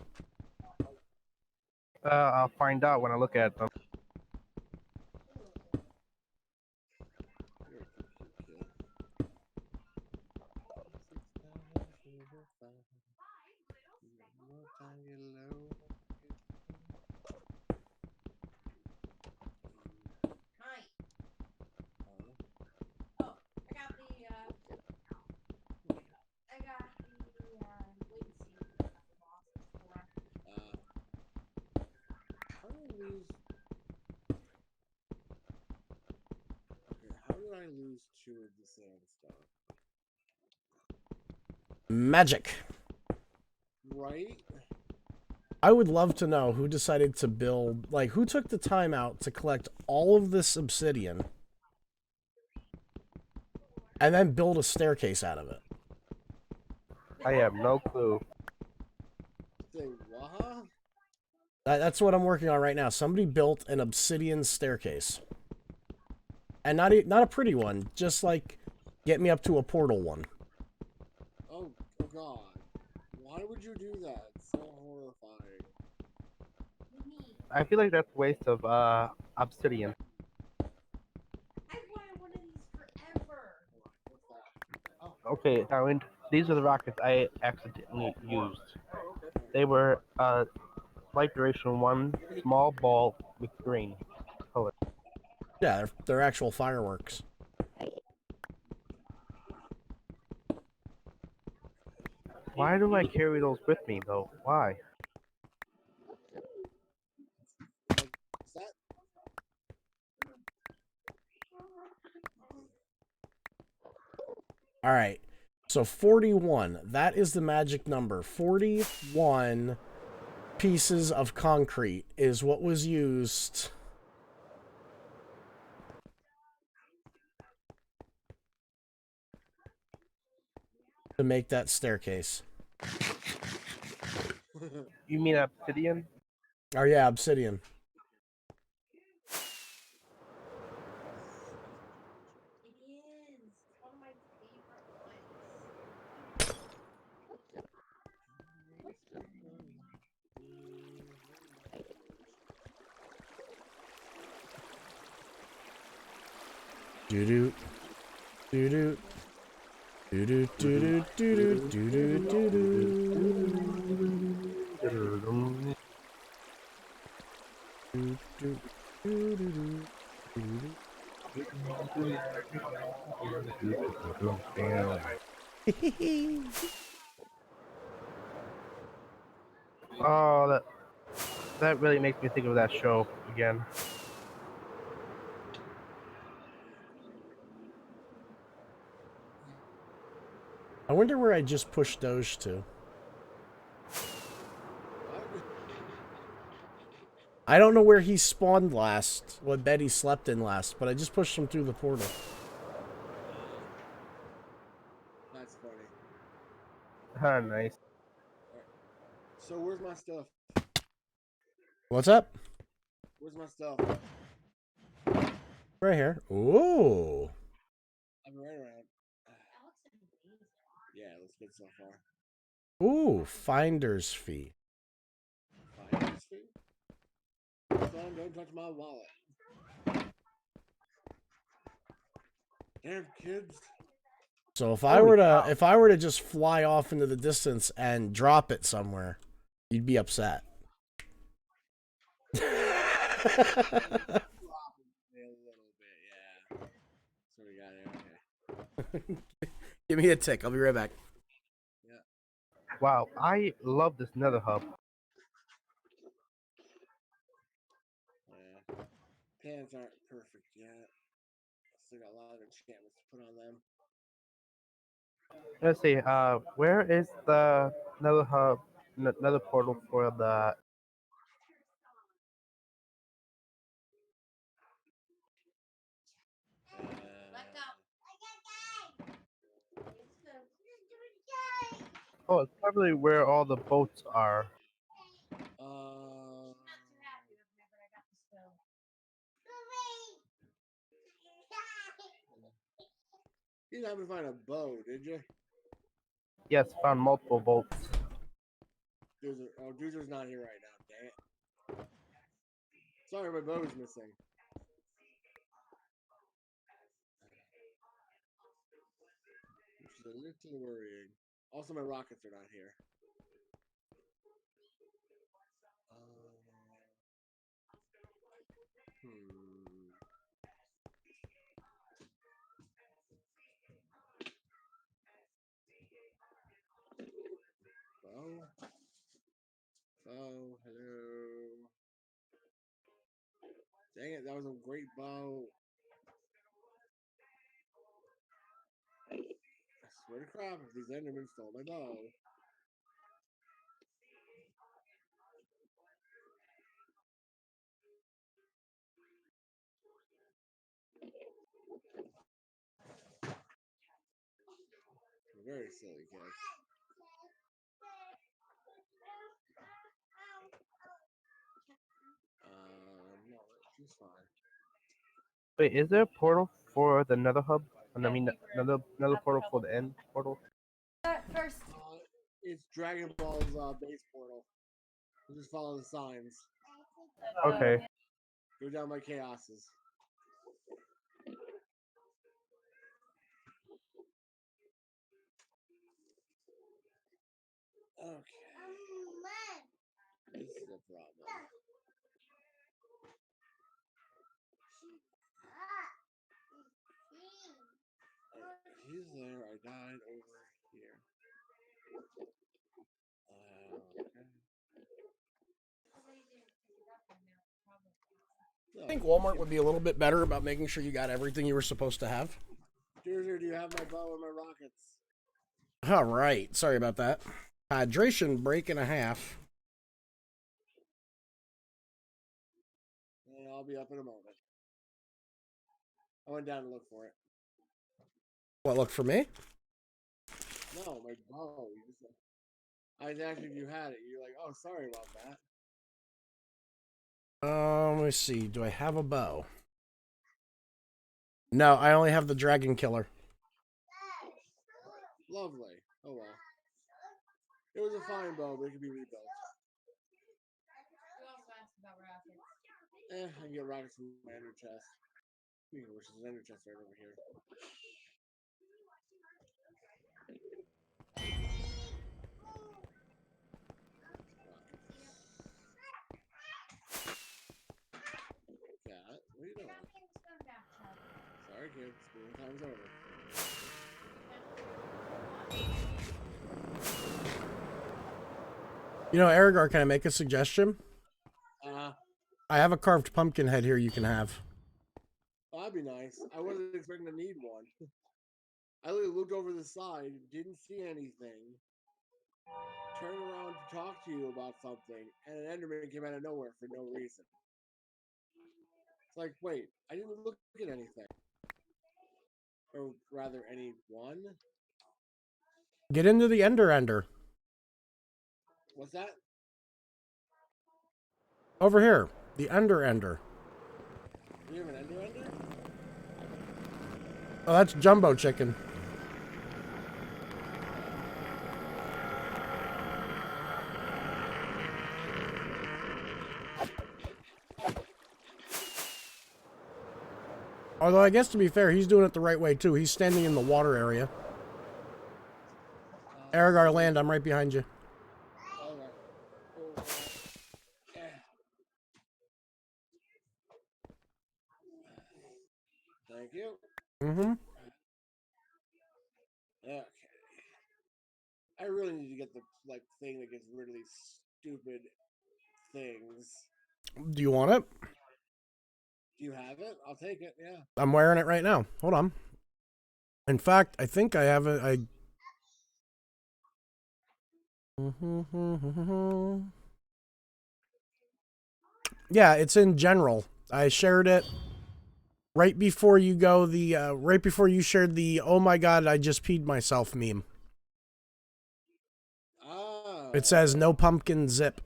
I'll find out when I look at them. You're a cute kid. Mine. Huh? Oh, I got the wind seeker at the boss's store. How do I lose? Okay, how did I lose 2 of the sandstone? Magic. Right? I would love to know who decided to build, like, who took the time out to collect all of this obsidian and then build a staircase out of it. I have no clue. Say what? That's what I'm working on right now. Somebody built an obsidian staircase. And not a pretty one, just like get me up to a portal one. Oh God! Why would you do that? It's so horrifying. Me. I feel like that's a waste of obsidian. I've wanted one of these forever. What's that? Okay, now these are the rockets I accidentally used. They were light duration 1, small ball with green color. Yeah, they're actual fireworks. Why do I carry those with me though? Why? What's that? All right. So 41, that is the magic number. 41 pieces of concrete is what was used to make that staircase. You mean obsidian? Oh yeah, obsidian. It is. It's one of my favorite Doo doo doo doo doo doo doo doo doo doo Oh, that really makes me think of that show again. I wonder where I just pushed Doge to. What? I don't know where he spawned last, what bed he slept in last, but I just pushed him through the portal. That's funny. Nice. Alright. So where's my stuff? What's up? Where's my stuff? Right here. Ooh. I'm right around. That looks amazing. Yeah, it looks good so far. Ooh, finder's fee. Finder's fee? Son, don't touch my wallet. Damn kids. So if I Holy were to cow. if I were to just fly off into the distance and drop it somewhere, you'd be upset. A little bit, yeah. So we got it, okay. Give me a tick. I'll be right back. Wow, I love this nether hub. Yeah. Pants aren't perfect yet. Still got a lot of enchantments to put on them. Let's see, where is the nether hub, nether portal for the... Let go. Oh, it's probably where all the boats are. Uh, Not too happy with me, but I got the stone. me find a bow, did you? Yes, found multiple bolts. Doozer's not here right now. Dang it. Sorry, my bow is missing. Which is a little worrying. Also, my rockets are not here. Bow? Bow, hello. Dang it, that was a great bow. I swear to crap, if these Endermen stole my bow. Very silly kid. No, she's fine. Wait, is there a portal for the Nether hub? I mean, another portal for the end portal? First. It's Dragon Ball's base portal. You just follow the signs. Okay. Go down my chaoses. Okay. This is a problem. He's there. I died over here. I think Walmart would be a little bit better about making sure you got everything you were supposed to have. Doozer, do you have my bow and my rockets? All right. Sorry about that. Hydration break and a half. And I'll be up in a moment. I went down to look for it. What, look for me? No, my bow. I was asking if you had it. You're like, oh, sorry about that. Let me see. Do I have a bow? No, I only have the dragon killer. Lovely. Oh well. It was a fine bow, but it could be rebuilt. You also asked about rockets. I can get rockets from my ender chest. Which is an ender chest right over here. Cat, what are you doing? Sorry, kids. School time's over. You know, Erigar, can I make a suggestion? I have a carved pumpkin head here you can have. Oh, that'd be nice. I wasn't expecting to need one. I looked over the side, didn't see anything. Turned around to talk to you about something, and an Enderman came out of nowhere for no reason. It's like, wait, I didn't look at anything. Or rather, anyone? Get into the ender. What's that? Over here. The ender. Do you have an ender? Oh, that's jumbo chicken. Although I guess to be fair, he's doing it the right way too. He's standing in the water area. Erigar, land. I'm right behind you. Thank you. Mm-hmm. Okay. I really need to get the thing that gets rid of these stupid things. Do you want it? Do you have it? I'll take it, yeah. I'm wearing it right now. Hold on. In fact, I think I have it. Yeah, it's in general. I shared it right before you go. Right before you shared the "Oh my God, I just peed myself" meme. Oh. It says no pumpkin zip.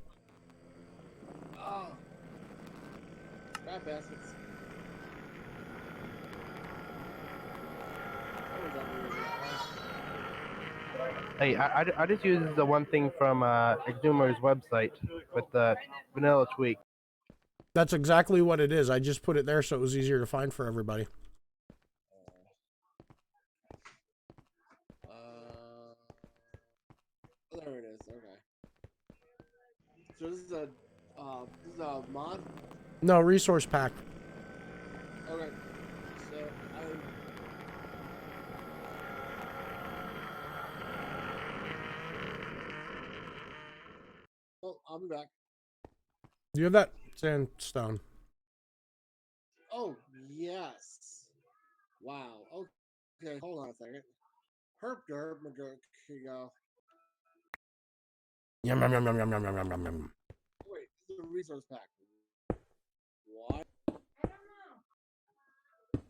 Oh. Rat baskets. Hey, I just use the one thing from Exumer's website with the vanilla tweak. That's exactly what it is. I just put it there so it was easier to find for everybody. There it is. Okay. So this is a mod. No, resource pack. Okay. So I'll be back. Do you have that sandstone? Oh yes. Wow. Okay. Hold on a second. Herp derp. Here you go. Yum, yum, yum, yum, yum, yum, yum, yum, yum. Wait, this is a resource pack. What? I don't know.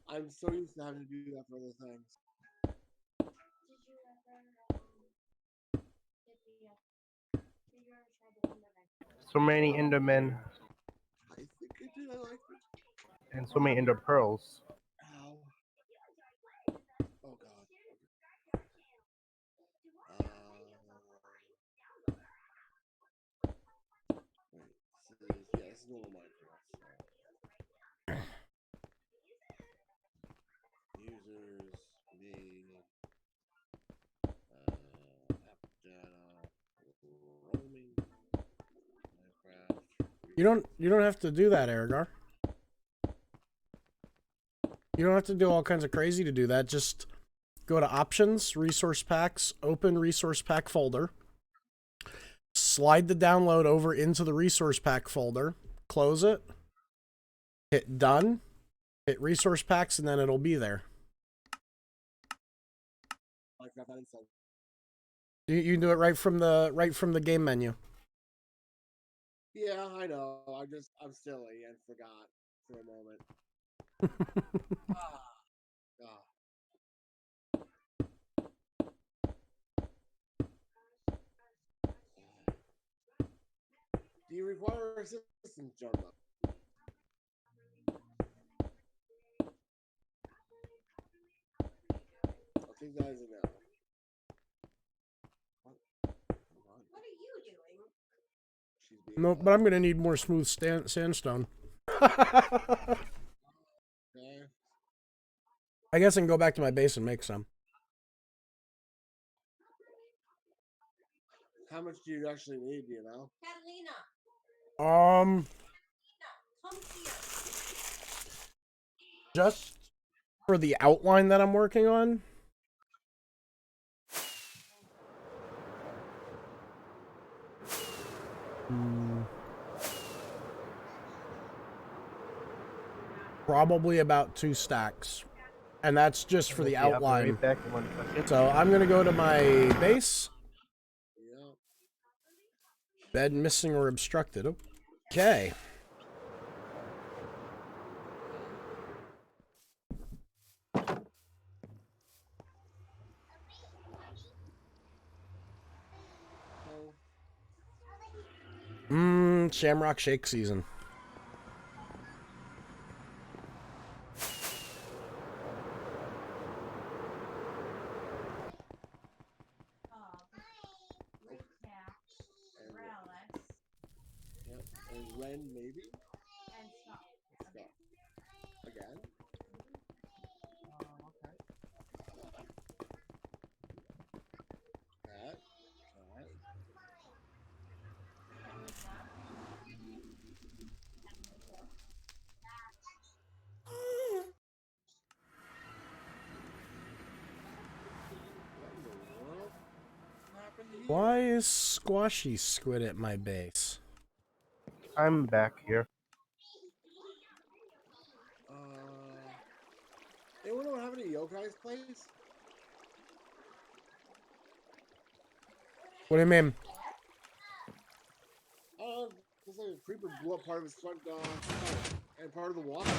I'm so used to having to do that for other things. Did you ever did you ever try the Enderman? So many Endermen I think I did. I like it. and so many Ender pearls. Ow. Oh god. Wait, this is normal Minecraft. So. Users, me, app data, roaming, Minecraft. You don't have to do that, Aragar. You don't have to do all kinds of crazy to do that. Just go to options, resource packs, open resource pack folder. Slide the download over into the resource pack folder. Close it. Hit done. Hit resource packs, and then it'll be there. Minecraft that inside. You can do it right from the game menu. Yeah, I know. I'm silly and forgot for a moment. Ah. Do you require assistance, Jonah? I think that is a no. What? What are you doing? She's being No, but I'm gonna need more smooth sandstone. I okay. guess I can go back to my base and make some. How much do you actually need? Do you know? Catalina, come here. Just for the outline that I'm working on. Probably about 2 stacks. And that's just for the Okay, I'll be outline. right back in 1 second. So I'm gonna go to my base. Yeah. Bed missing or obstructed. Okay. Shamrock Shake season. And yep. And Ren maybe. And stop. Stop. Again. Okay. Cat. Cat. What in the world happened here? Why is Squashy Squid at my base? I'm back here. Anyone don't have any yokai's, please? What do you mean? Looks like a creeper blew up part of his front and part of the water.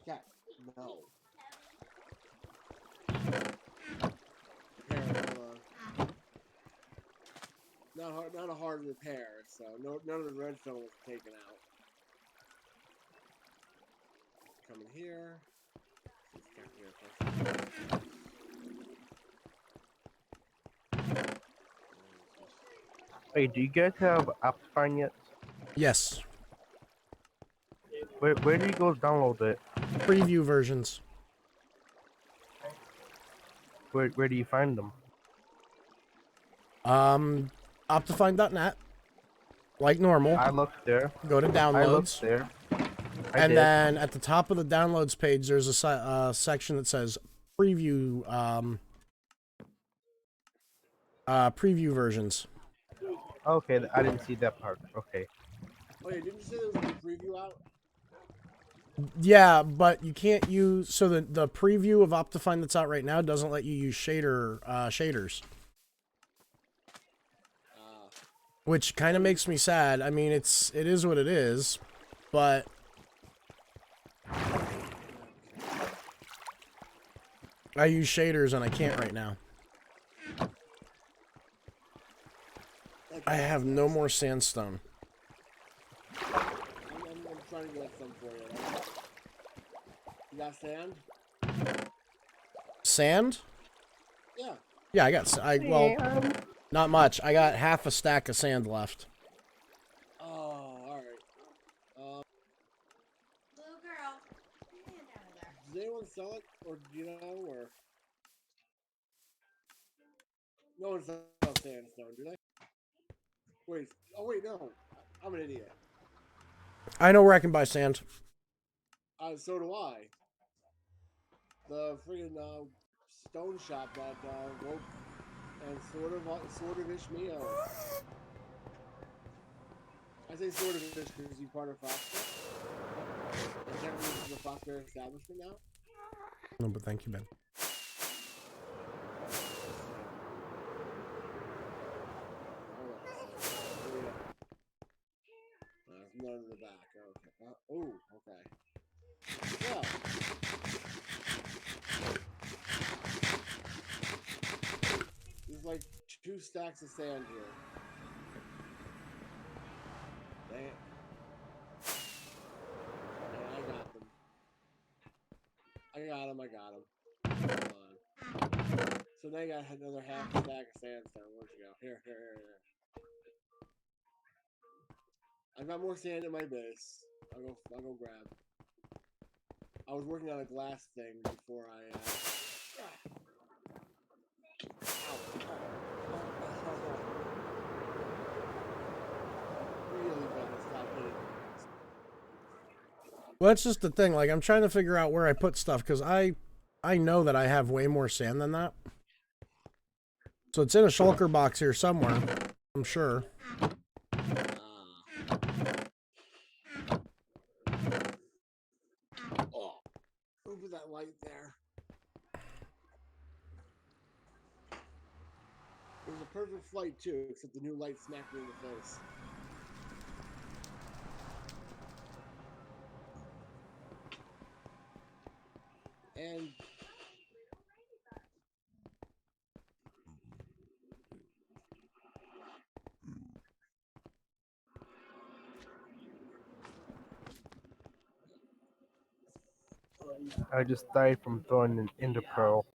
Cat, no. Repair, not a hard repair, so none of the redstone was taken out. Coming here. Hey, do you guys have Optifine yet? Yes. Where do you go download it? Preview versions. Where do you find them? Optifine.net. Like normal. I looked there. Go to I looked downloads. there. I And did. then at the top of the downloads page, there's a section that says preview, preview versions. Okay, I didn't see that part. Okay. Oh yeah, didn't you say there was a new preview out? Yeah, but you can't use, so the preview of Optifine that's out right now doesn't let you use shaders, which kind of makes me sad. I mean, it is what it is, but I use shaders and I can't right now. I have no more sandstone. I'm trying to get some for you. You got sand? Sand? Yeah. Yeah, well, not much. I got half a stack of sand left. Oh, alright. Little girl, put your hand out of there. Does anyone sell it? Or do you know? Or no one sells sandstone, do they? Wait. Oh wait, no. I'm an idiot. I know where I can buy sand. So do I. The freaking stone shop that woke and sort of ish me owns. I say sort of ish because he's part of Foxfair. And technically this is a Foxfair establishment now. No, but thank you, Ben. There's none in the back. Okay. Oh, okay. Well. There's like 2 stacks of sand here. Damn. And I got them. I got them. Hold on. So now you got another half stack of sandstone. Where'd you go? Here. I got more sand in my base. I'll go grab. I was working on a glass thing before I really gotta stop hitting. Well, that's just the thing. Like, I'm trying to figure out where I put stuff because I know that I have way more sand than that. So it's in a shulker box here somewhere, I'm sure. Oh, over that light there. It was a perfect flight too, except the new light smacked me in the face. And I just died from throwing an ender pearl.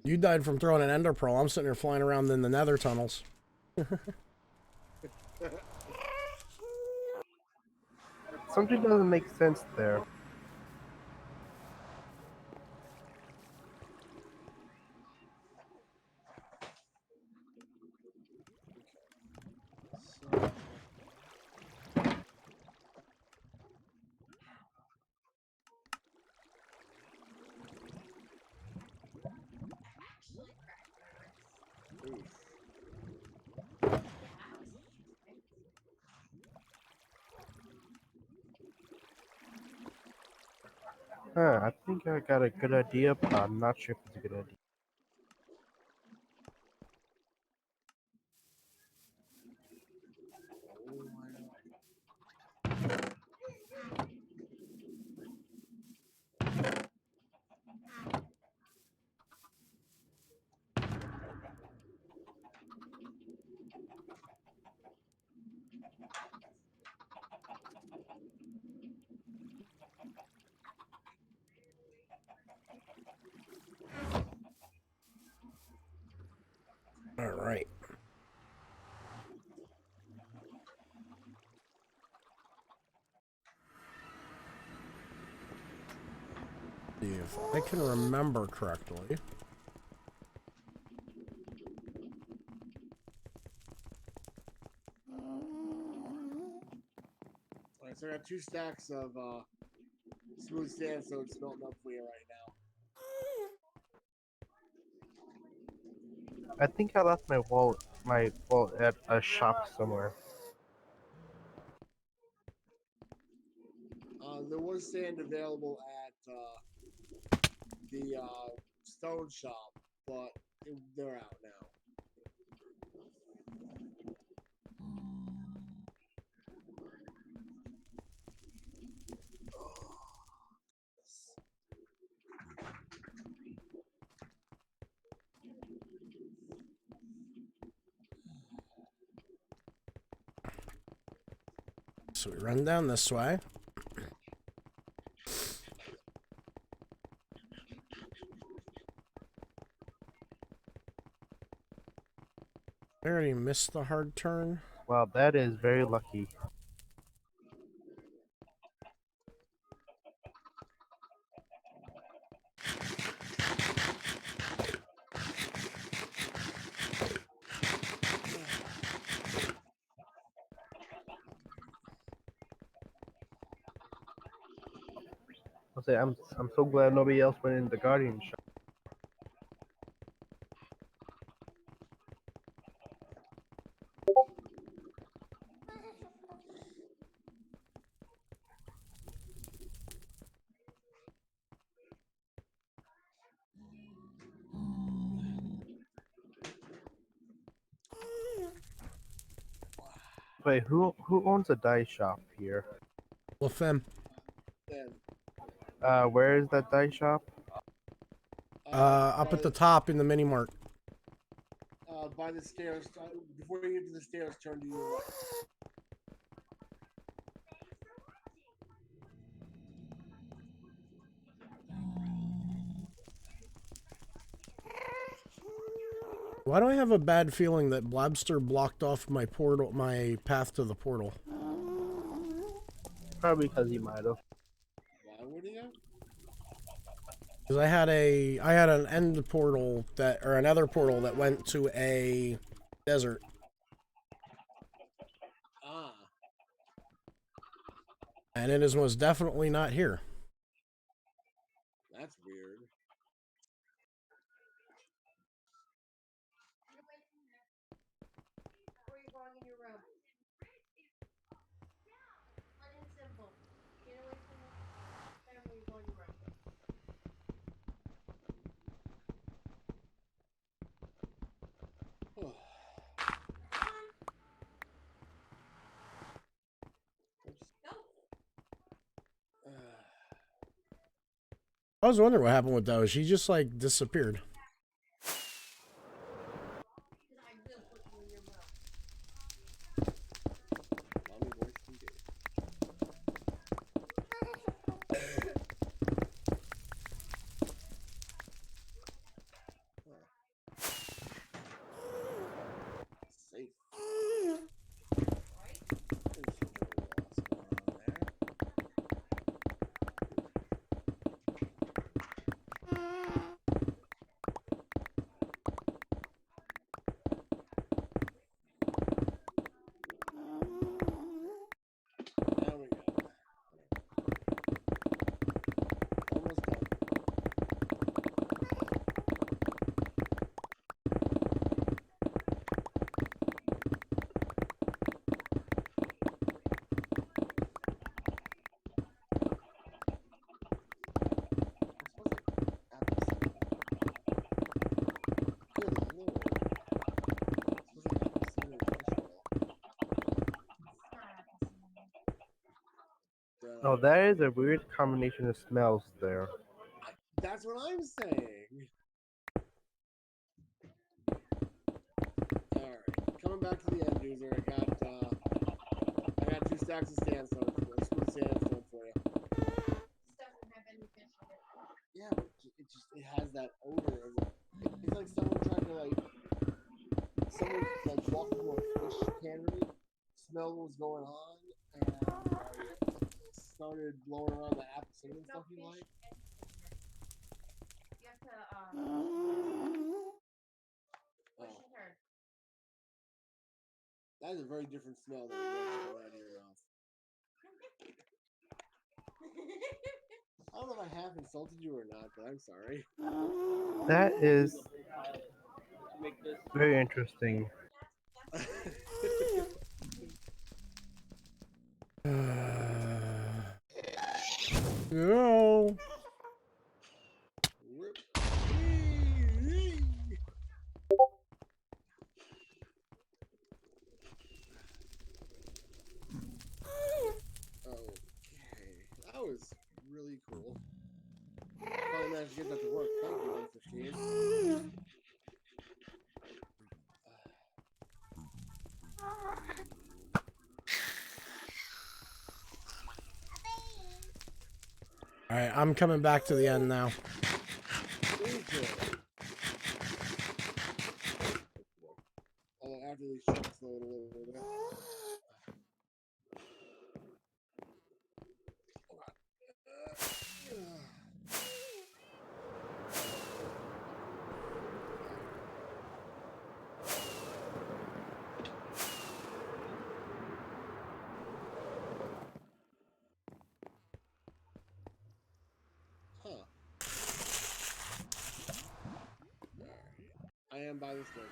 You died from throwing an ender pearl. I'm sitting here flying around in the nether tunnels. Something doesn't make sense there. I think I got a good idea, but I'm not sure if it's a good idea. All right. If I can remember correctly. Alright, so I got 2 stacks of smooth sandstone smelting up for you right now. I think I left my wallet at a shop somewhere. There was sand available at the stone shop, but they're out now. So we run down this way. I already missed the hard turn. Wow, that is very lucky. I'll say I'm so glad nobody else went in the Guardian shop. Wait, who owns a dye shop here? LaFemme. Then, Where is that dye shop? Up at the top in the mini mart. by the stairs, before you get to the stairs, turn to your right. Why do I have a bad feeling that Blabster blocked off my portal, my path to the portal? Probably because he might have. Why would he have? Because I had an end portal or another portal that went to a desert. Ah. And it is most definitely not here. That's weird. Before you're going in your room. Plain and simple. Get away from the family, you're going in your room. I was wondering what happened with those. She just like disappeared. Because I will put you in your room. Mommy voice engaged. Safe. Right? There's no loss going on there. There we go. Almost done. Oh, that is a weird combination of smells there. That's what I'm saying. Alright, coming back to the end user, I got 2 stacks of sandstone, smooth sandstone for you. This doesn't have any fish in it. Yeah, but it has that odor of it. It's like someone tried to like someone like walking to a fish cannery, smelled what was going on, and started blowing around the apple cinnamon stuff you like. You have to what she heard. That is a very different smell than what's coming out of your mouth. I don't know if I have insulted you or not, but I'm sorry. That is very interesting. No. Rip. Okay, that was really cool. Finally managed to get that to work. Thank you, Unforeseen. All right, I'm coming back to the end now. Although after these trucks load a little bit. Huh. I am by the staircase.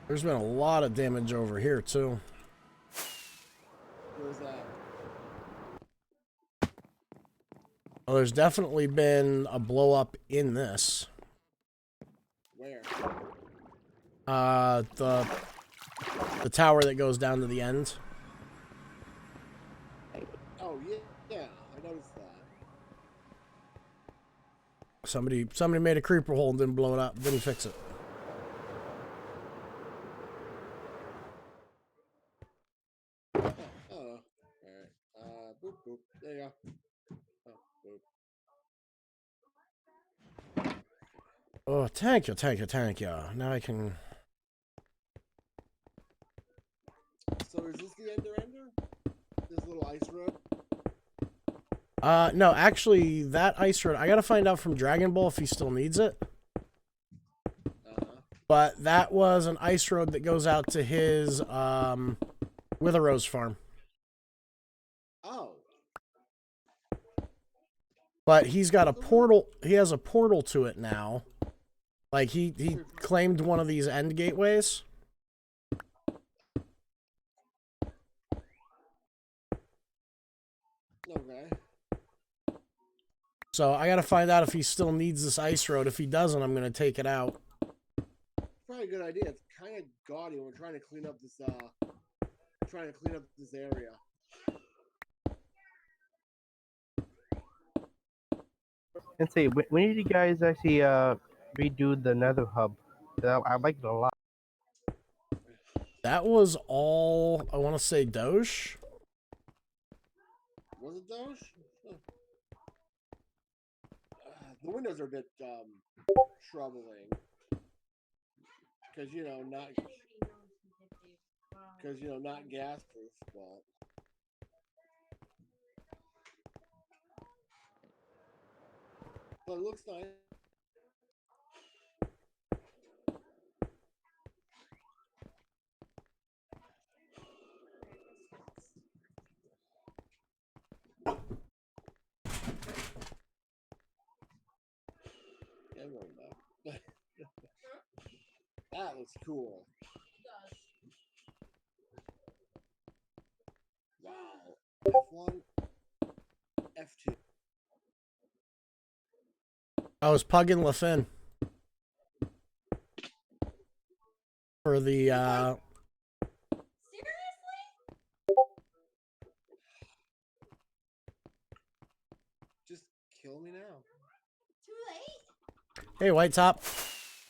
There's been a lot of damage over here too. Where's that? Well, there's definitely been a blow up in this. Where? The tower that goes down to the end. Oh yeah, I noticed that. Somebody made a creeper hole and didn't blow it up, didn't fix it. Oh, alright. Boop boop. There you go. Oh, boop. Oh, thank you, thank you, thank you. Now I can. So is this the ender? This little ice road? No, actually, that ice road, I gotta find out from Dragon Ball if he still needs it. But that was an ice road that goes out to his, Wither Rose farm. Oh. But he's got a portal, he has a portal to it now. Like, he claimed one of these end gateways. Okay. So I gotta find out if he still needs this ice road. If he doesn't, I'm gonna take it out. Probably a good idea. It's kind of gaudy. We're trying to clean up this area. And say, when did you guys actually redo the Nether hub? I liked it a lot. That was all, I want to say, Doge. Was it Doge? Huh. The windows are a bit troubling because not gas proof. But it looks nice. Yeah, I'm going back. That looks cool. Wow. F1, F2. I was pugging LaFin for the, Seriously? Just kill me now. Too late? Hey, White Top.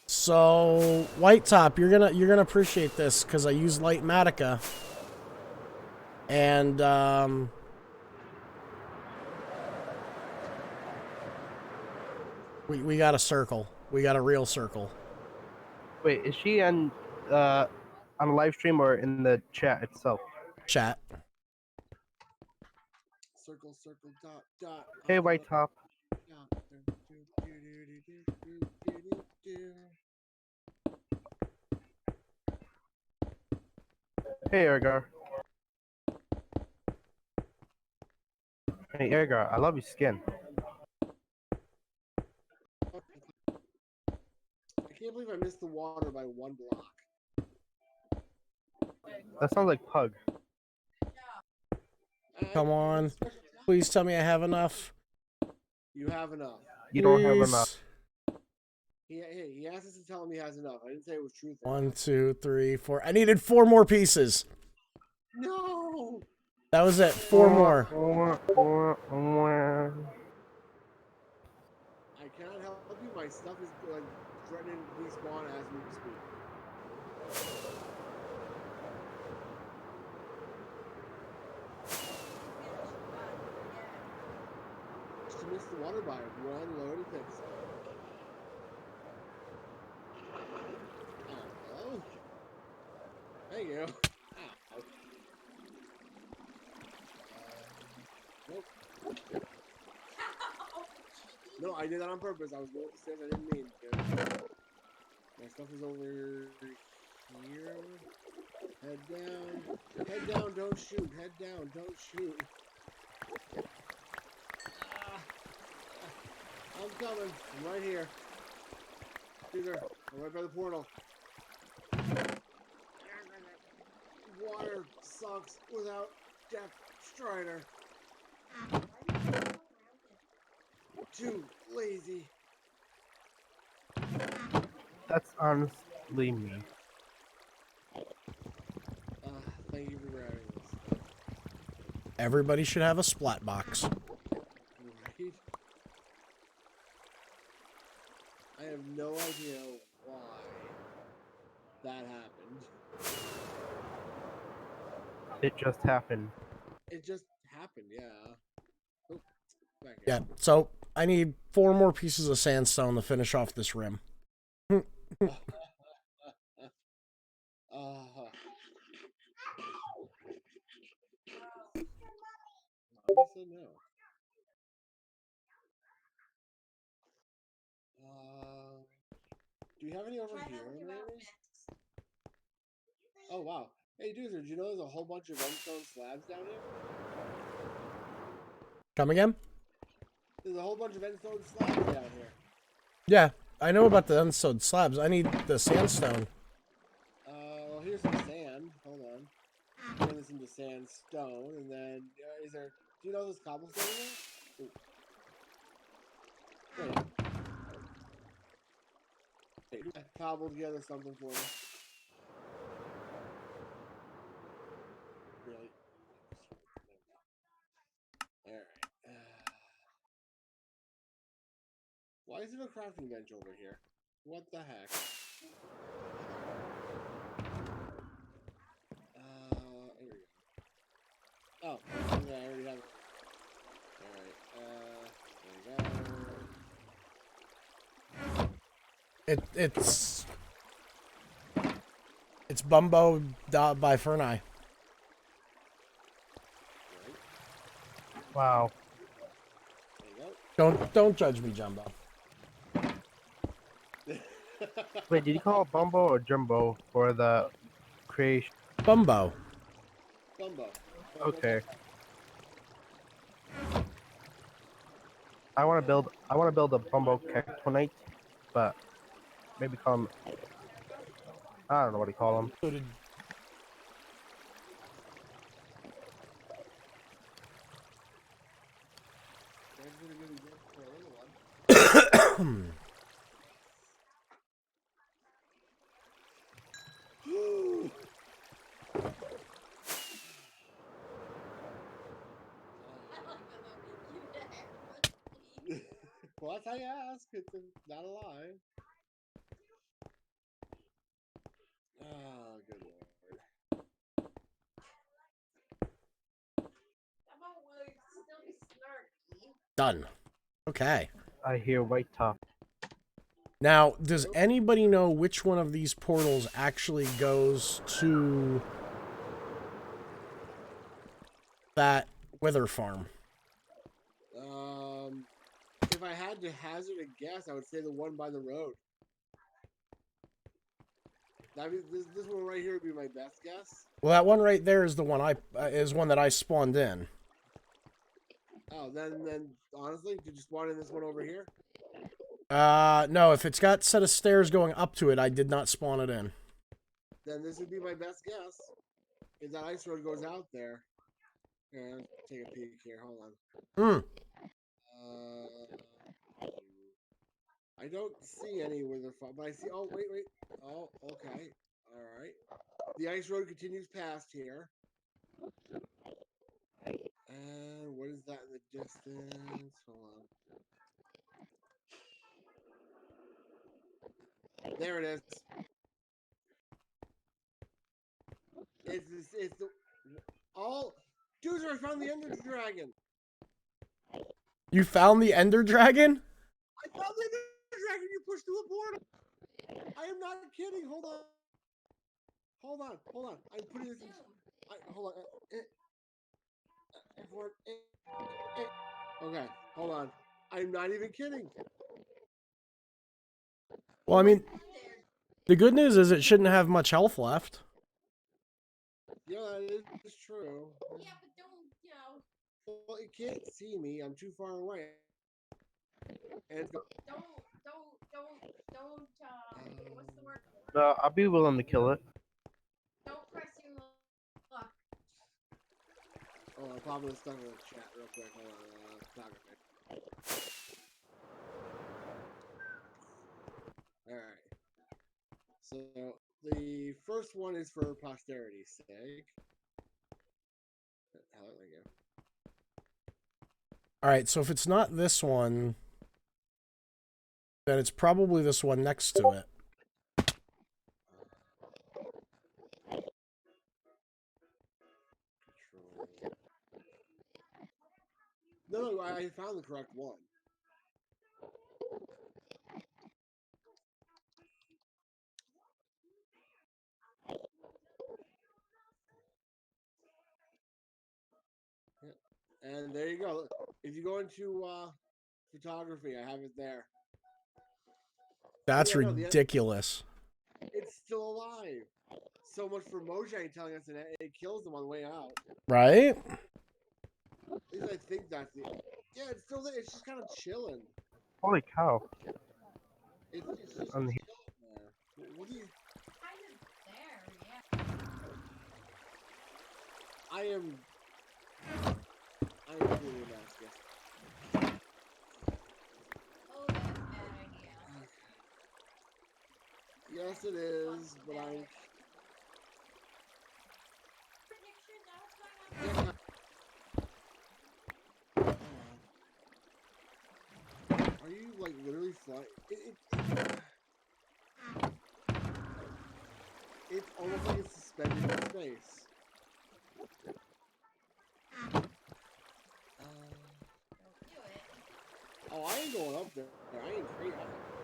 So, White Top, you're gonna appreciate this because I use Light Matica, and we got a circle. We got a real circle. Wait, is she on the live stream or in the chat itself? Chat. Circle, circle, dot, dot. Hey, White Top. Dot, do, do, do, do, do, do, do, do, do. Hey, Ergar. Hey, Ergar, I love your skin. I can't believe I missed the water by 1 block. That sounds like Pug. Come on. Please tell me I have enough. You have enough. You don't have enough. He asked us to tell him he has enough. I didn't say it was truth. 1, 2, 3, 4. I needed 4 more pieces. No! That was it. 4 more. I cannot help you. My stuff is like threatening to despawn as we speak. Just missed the water by 1 loaded pixel. Oh, hello? Thank you. Ow. Nope. No, I did that on purpose. I was going upstairs. I didn't mean to. My stuff is over here. Head down. Head down, don't shoot. Head down, don't shoot. I'm coming. I'm right here. Peter, I'm right by the portal. Water sucks without Death Strider. Too lazy. That's honestly me. Thank you for grabbing this. Everybody should have a splat box. Right? I have no idea why that happened. It just happened. It just happened, yeah. Oh, back here. Yeah, so I need 4 more pieces of sandstone to finish off this rim. Mommy said no. Do you have any over here, maybe? Oh, wow. Hey, Doozer, did you know there's a whole bunch of redstone slabs down here? Come again? There's a whole bunch of redstone slabs down here. Yeah, I know about the unstone slabs. I need the sandstone. Well, here's some sand. Hold on. Turn this into sandstone, and then, is there... Do you know there's cobblestone in there? Ooh. Wait. I cobbled together something for me. Really? Alright. Why is there a crafting bench over here? What the heck? Here we go. Oh, okay, I already have it. Alright, there you go. It's Bumbo by Ferneye. Right. Wow. There you go. Don't judge me, Jumbo. Wait, did you call it Bumbo or Jumbo for the creation? Bumbo. Bumbo. Okay. I want to build a Bumbo Cactonite, but maybe call him. I don't know what to call him. Well, that's how you ask. It's not a lie. Oh, good lord. Done. Okay. I hear White Top. Now, does anybody know which one of these portals actually goes to that wither farm? If I had to hazard a guess, I would say the one by the road. That means this one right here would be my best guess. Well, that one right there is the one that I spawned in. Oh, then honestly, did you spawn in this one over here? No, if it's got a set of stairs going up to it, I did not spawn it in. Then this would be my best guess. If that ice road goes out there. Yeah, take a peek here. Hold on. I don't see any wither farm, but I see. Oh, wait. Oh, okay. All right. The ice road continues past here. And what is that in the distance? Hold on. There it is. It's the all. Dudes, I found the Ender Dragon. You found the Ender Dragon? I found the Ender Dragon. You pushed through a portal. I am not kidding. Hold on. I'm putting this in. Hold on. Okay, hold on. I'm not even kidding. Well, I mean, the good news is it shouldn't have much health left. Yeah, that is true. Yeah, but don't, you know. Well, it can't see me. I'm too far away. And it's Don't, what's the word? I'll be willing to kill it. Don't press your luck. Oh, I'll pop this stuff in the chat real quick. Hold on. Photography. Alright. So, the first one is for posterity's sake. How did I go? Alright, so if it's not this one, then it's probably this one next to it. No, I found the correct one. And there you go. If you go into photography, I have it there. That's Yeah, no, ridiculous. It's still alive. So much for Mojang telling us that it kills them on the way out. Right? At least I think that's the. Yeah, it's still there. It's just kind of chilling. Holy cow. It's just On chilling the- there. What do you? Kind of there, yeah. I am doing a basket. Oh, that's a bad idea. Yes, it is, but I'm. Prediction, that was going on. Are you like literally flying? It's almost like it's suspended in space. Don't do it. Oh, I ain't going up there. I ain't crazy.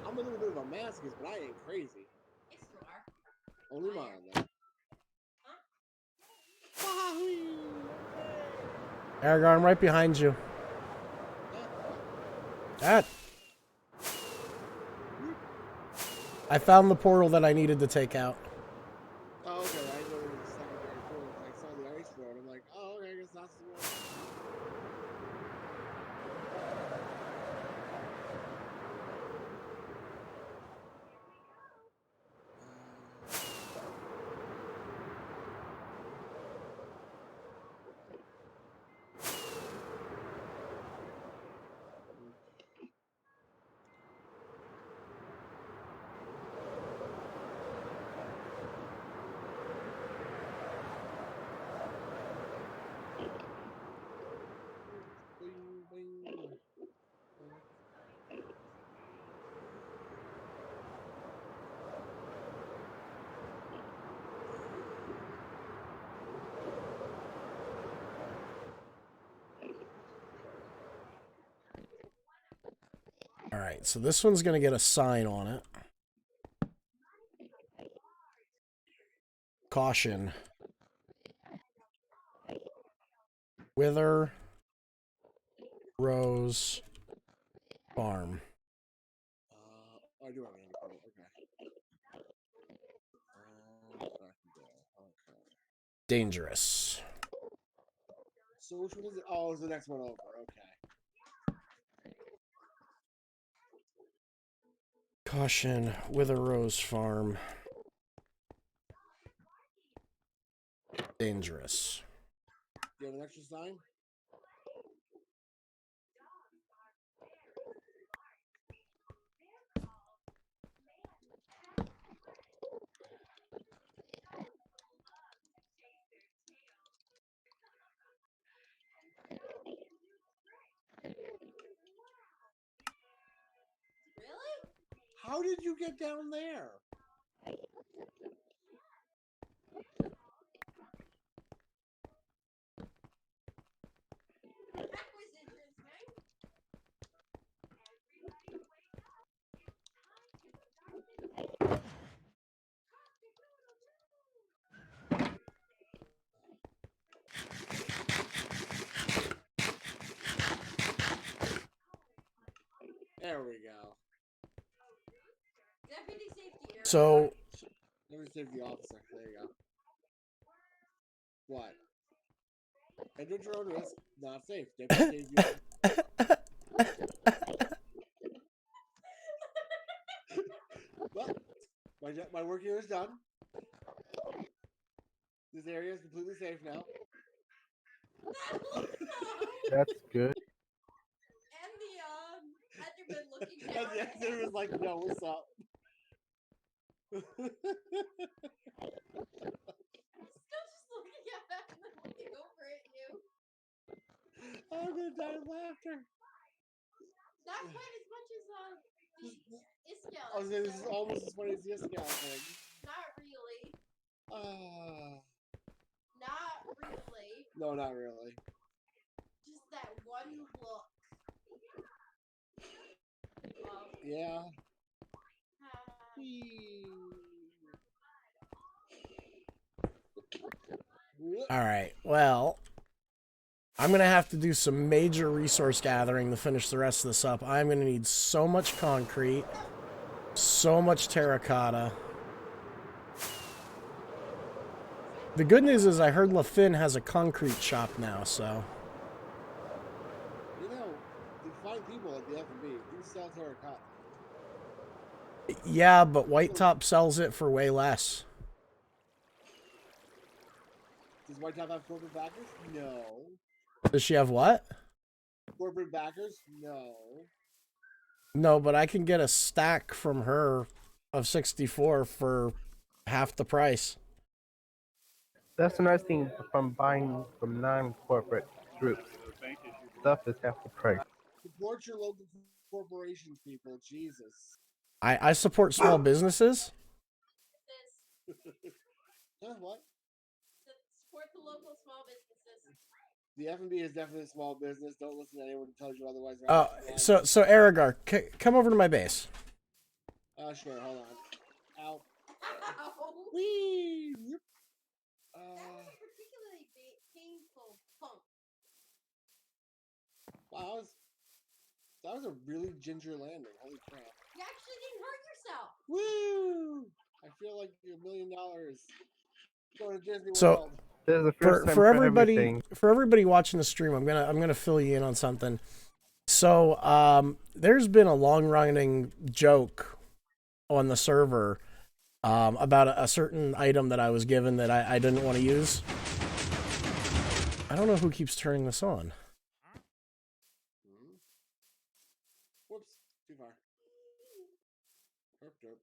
I'm a little bit of a masochist, but I ain't crazy. Yes, you are. Only mine, though. Aragorn, I'm right behind you. That. I found the portal that I needed to take out. Oh, okay. I know there was a secondary portal. I saw the ice road. I'm like, oh, okay. I guess that's the one. right, so this one's gonna get a sign on it. Caution. Wither Rose Farm. I do have an indicator. Okay. Okay. Dangerous. So which one is it? Oh, it's the next one over. Okay. Caution. Wither Rose Farm. Dangerous. Do you have an extra sign? Really? How did you get down there? That was interesting. There we go. Deputy safety area. So, Let me save the officer. There you go. What? Enter at your own risk. Not safe. Deputy saves you. Well, my work here is done. This area is completely safe now. That's good. And the Enderman looking And down. the actor was like, "No, what's up?" Still just looking at that and then looking over at you. I'm gonna die of laughter. Not quite as much as the Iskele. I was saying this is almost as funny as the Iskele thing. Not really. Not really. No, not really. Just that one look. Yeah. alright, well, I'm going to have to do some major resource gathering to finish the rest of this up. I'm going to need so much concrete, so much terracotta. The good news is I heard LaFin has a concrete shop now, so... You know, you find people at the F&B who sell terracotta. Yeah, but White Top sells it for way less. Does White Top have corporate backers? No. Does she have what? Corporate backers? No. No, but I can get a stack from her of 64 for half the price. That's the nice thing from buying from non-corporate groups. Stuff is half the price. Support your local corporations, people. Jesus. I support small businesses. This. Huh? What? Support the local small businesses. The F&B is definitely a small business. Don't listen to anyone who tells you otherwise. So Aragar, come over to my base. Sure. Hold on. Ow. Ow. Whee! Yep. That was a particularly painful pump. Wow, that was a really ginger landing. Holy crap. You actually didn't hurt yourself. Woo! I feel like $1 million going to Disney So, World. There's a first time for everybody everything. for everybody watching the stream, I'm gonna fill you in on something. So there's been a long running joke on the server about a certain item that I was given that I didn't want to use. I don't know who keeps turning this on. Whoops, too far. Derp, derp.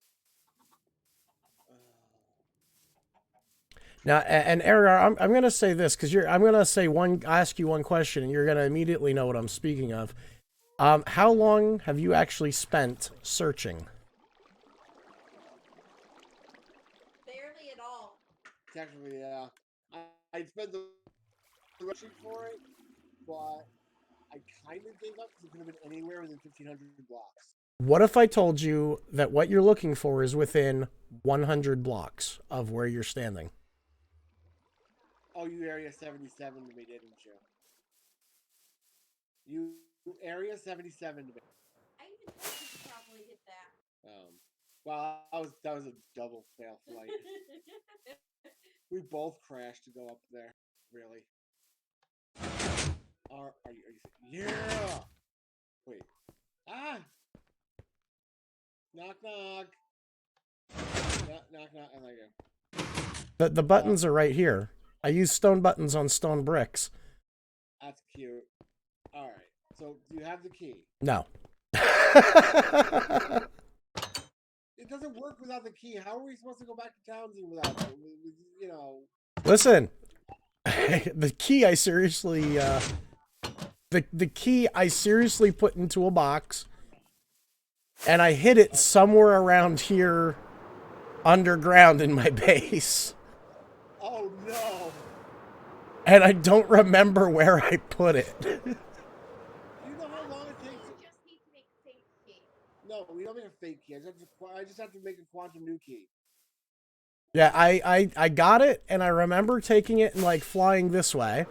Now, and Aragar, I'm gonna say this because I'm gonna ask you one question, and you're gonna immediately know what I'm speaking of. How long have you actually spent searching? Barely at all. Technically, yeah. I spent the rushing for it, but I kind of gave up because it could have been anywhere within 1,500 blocks. What if I told you that what you're looking for is within 100 blocks of where you're standing? Oh, you area 77 to me, didn't you? You area 77 to me. I even told you to probably hit that. Well, that was a double fail flight. We both crashed to go up there. Really? Are you? Yeah. Wait. Ah. Knock knock. Knock knock. I like it. The buttons are right here. I use stone buttons on stone bricks. That's cute. All right. So do you have the key? No. It doesn't work without the key. How are we supposed to go back to Townsend without it? You know. Listen. The key I seriously the key I seriously put into a box, and I hid it somewhere around here underground in my base. Oh no. And I don't remember where I put it. Do you know how long it takes? You just need to make a fake key. No, we don't make a fake key. I just have to make a quantum new key. Yeah, I got it, and I remember taking it and like flying this way.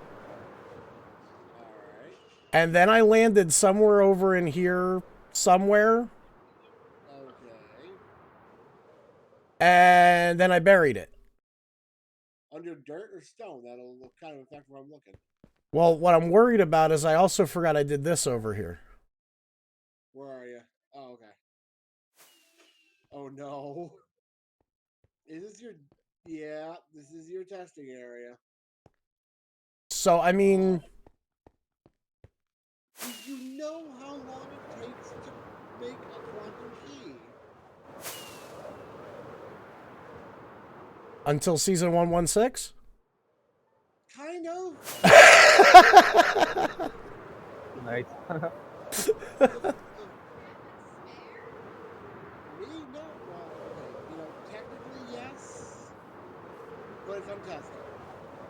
Alright. And then I landed somewhere over in here somewhere. Okay. And then I buried it. Under dirt or stone? That'll kind of affect where I'm looking. Well, what I'm worried about is I also forgot I did this over here. Where are you? Oh, okay. Oh no. Is this your... Yeah, this is your testing area. So, I mean... Do you know how long it takes to make a quantum key? Until season 116? Kind of. Nice. Me? No. Well, okay. You know, technically, yes. But it's untested.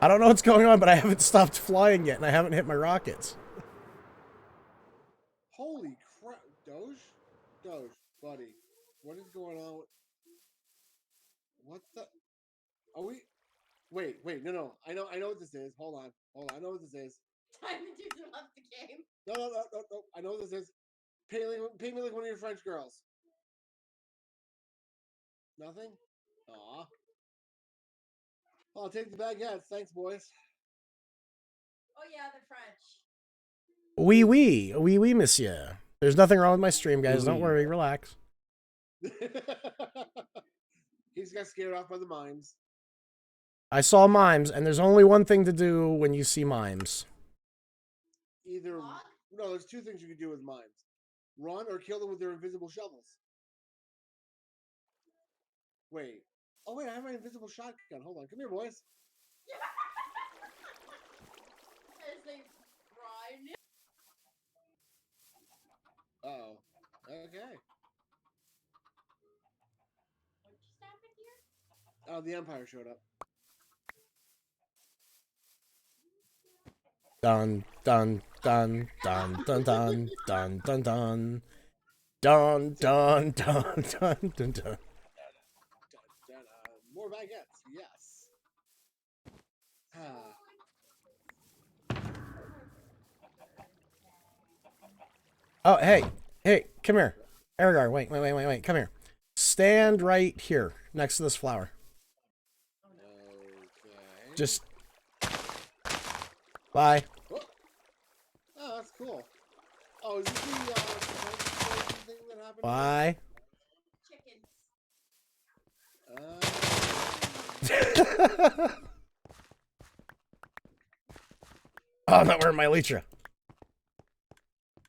I don't know what's going on, but I haven't stopped flying yet, and I haven't hit my rockets. Holy crap. Doge, buddy. What is going on? What the... Are we... Wait, no. I know what this is. Hold on. I know what this is. Time to do some left the game. No. I know what this is. Pay me like one of your French girls. Nothing? Aw. I'll take the baguettes. Thanks, boys. Oh yeah, they're French. Oui, monsieur. There's nothing wrong with my stream, guys. Don't worry, relax. He's got scared off by the mimes. I saw mimes, and there's only one thing to do when you see mimes. Either... Walk? No, there's two things you can do with mimes. Run or kill them with their invisible shovels. Wait. Oh, wait, I have my invisible shotgun. Hold on. Come here, boys. As they run. Uh-oh. Okay. What just happened here? Oh, the Empire showed up. Dun dun dun dun dun dun dun dun dun dun dun dun dun dun dun. More baguettes, yes. Oh, hey, come here. Ergar, wait, come here. Stand right here, next to this flower. Okay. Just... Bye. Oh, that's cool. Oh, is this the thing that happened? Bye. Chickens. Oh, I'm not wearing my elytra.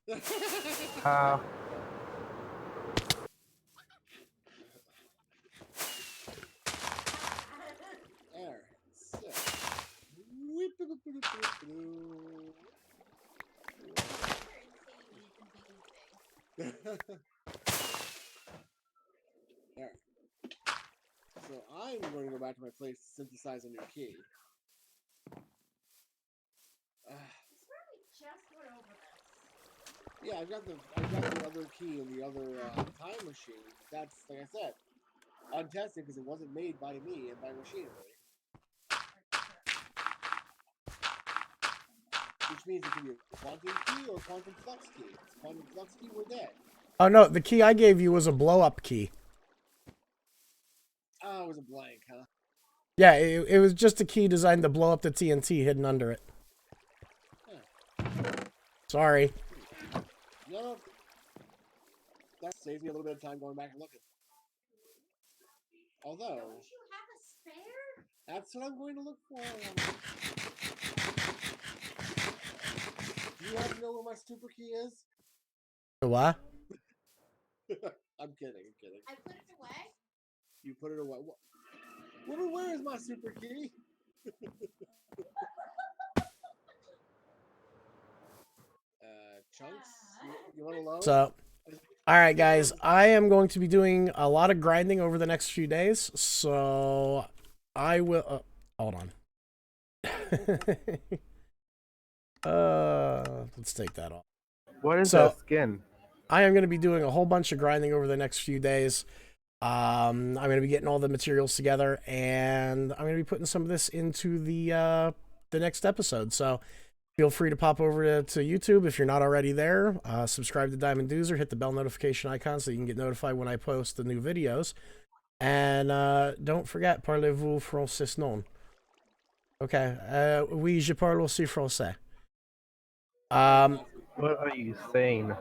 There. There. So I'm going to go back to my place to synthesize a new key. I swear we just went over this. Yeah, I've got the other key in the other time machine. That's like I said, untested because it wasn't made by me and by machinery, which means it can be a quantum key or a quantum flux key. If it's a quantum flux key, we're dead. Oh no, the key I gave you was a blow-up key. Oh, it was a blank, huh? Yeah, it was just a key designed to blow up the TNT hidden under it. Huh. Sorry. No, that saves me a little bit of time going back and looking. Although, Don't you have a spare? that's what I'm going to look for. Do you happen to know where my super key is? The what? I'm kidding. I'm kidding. I put it away. You put it away. Woman, where is my super key? Chunks, you want to load? So, all right, guys, I am going to be doing a lot of grinding over the next few days, so I will. Hold on. Let's take that off. What is So- that skin? I am going to be doing a whole bunch of grinding over the next few days. I'm going to be getting all the materials together, and I'm going to be putting some of this into the next episode. So feel free to pop over to YouTube if you're not already there. Subscribe to Diamond Doozer, hit the bell notification icon so you can get notified when I post the new videos. And don't forget, parlez-vous français non? Okay. Oui, je parle aussi français. What are you saying?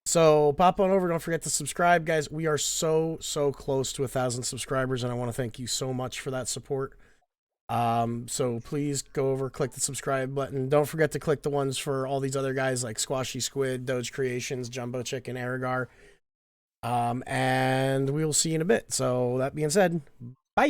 So pop on over. Don't forget to subscribe, guys. We are so close to 1,000 subscribers, and I want to thank you so much for that support. So please go over, click the subscribe button. Don't forget to click the ones for all these other guys like Squashy Squid, Doge Creations, Jumbo Chicken, Aragar. And we will see you in a bit. So that being said,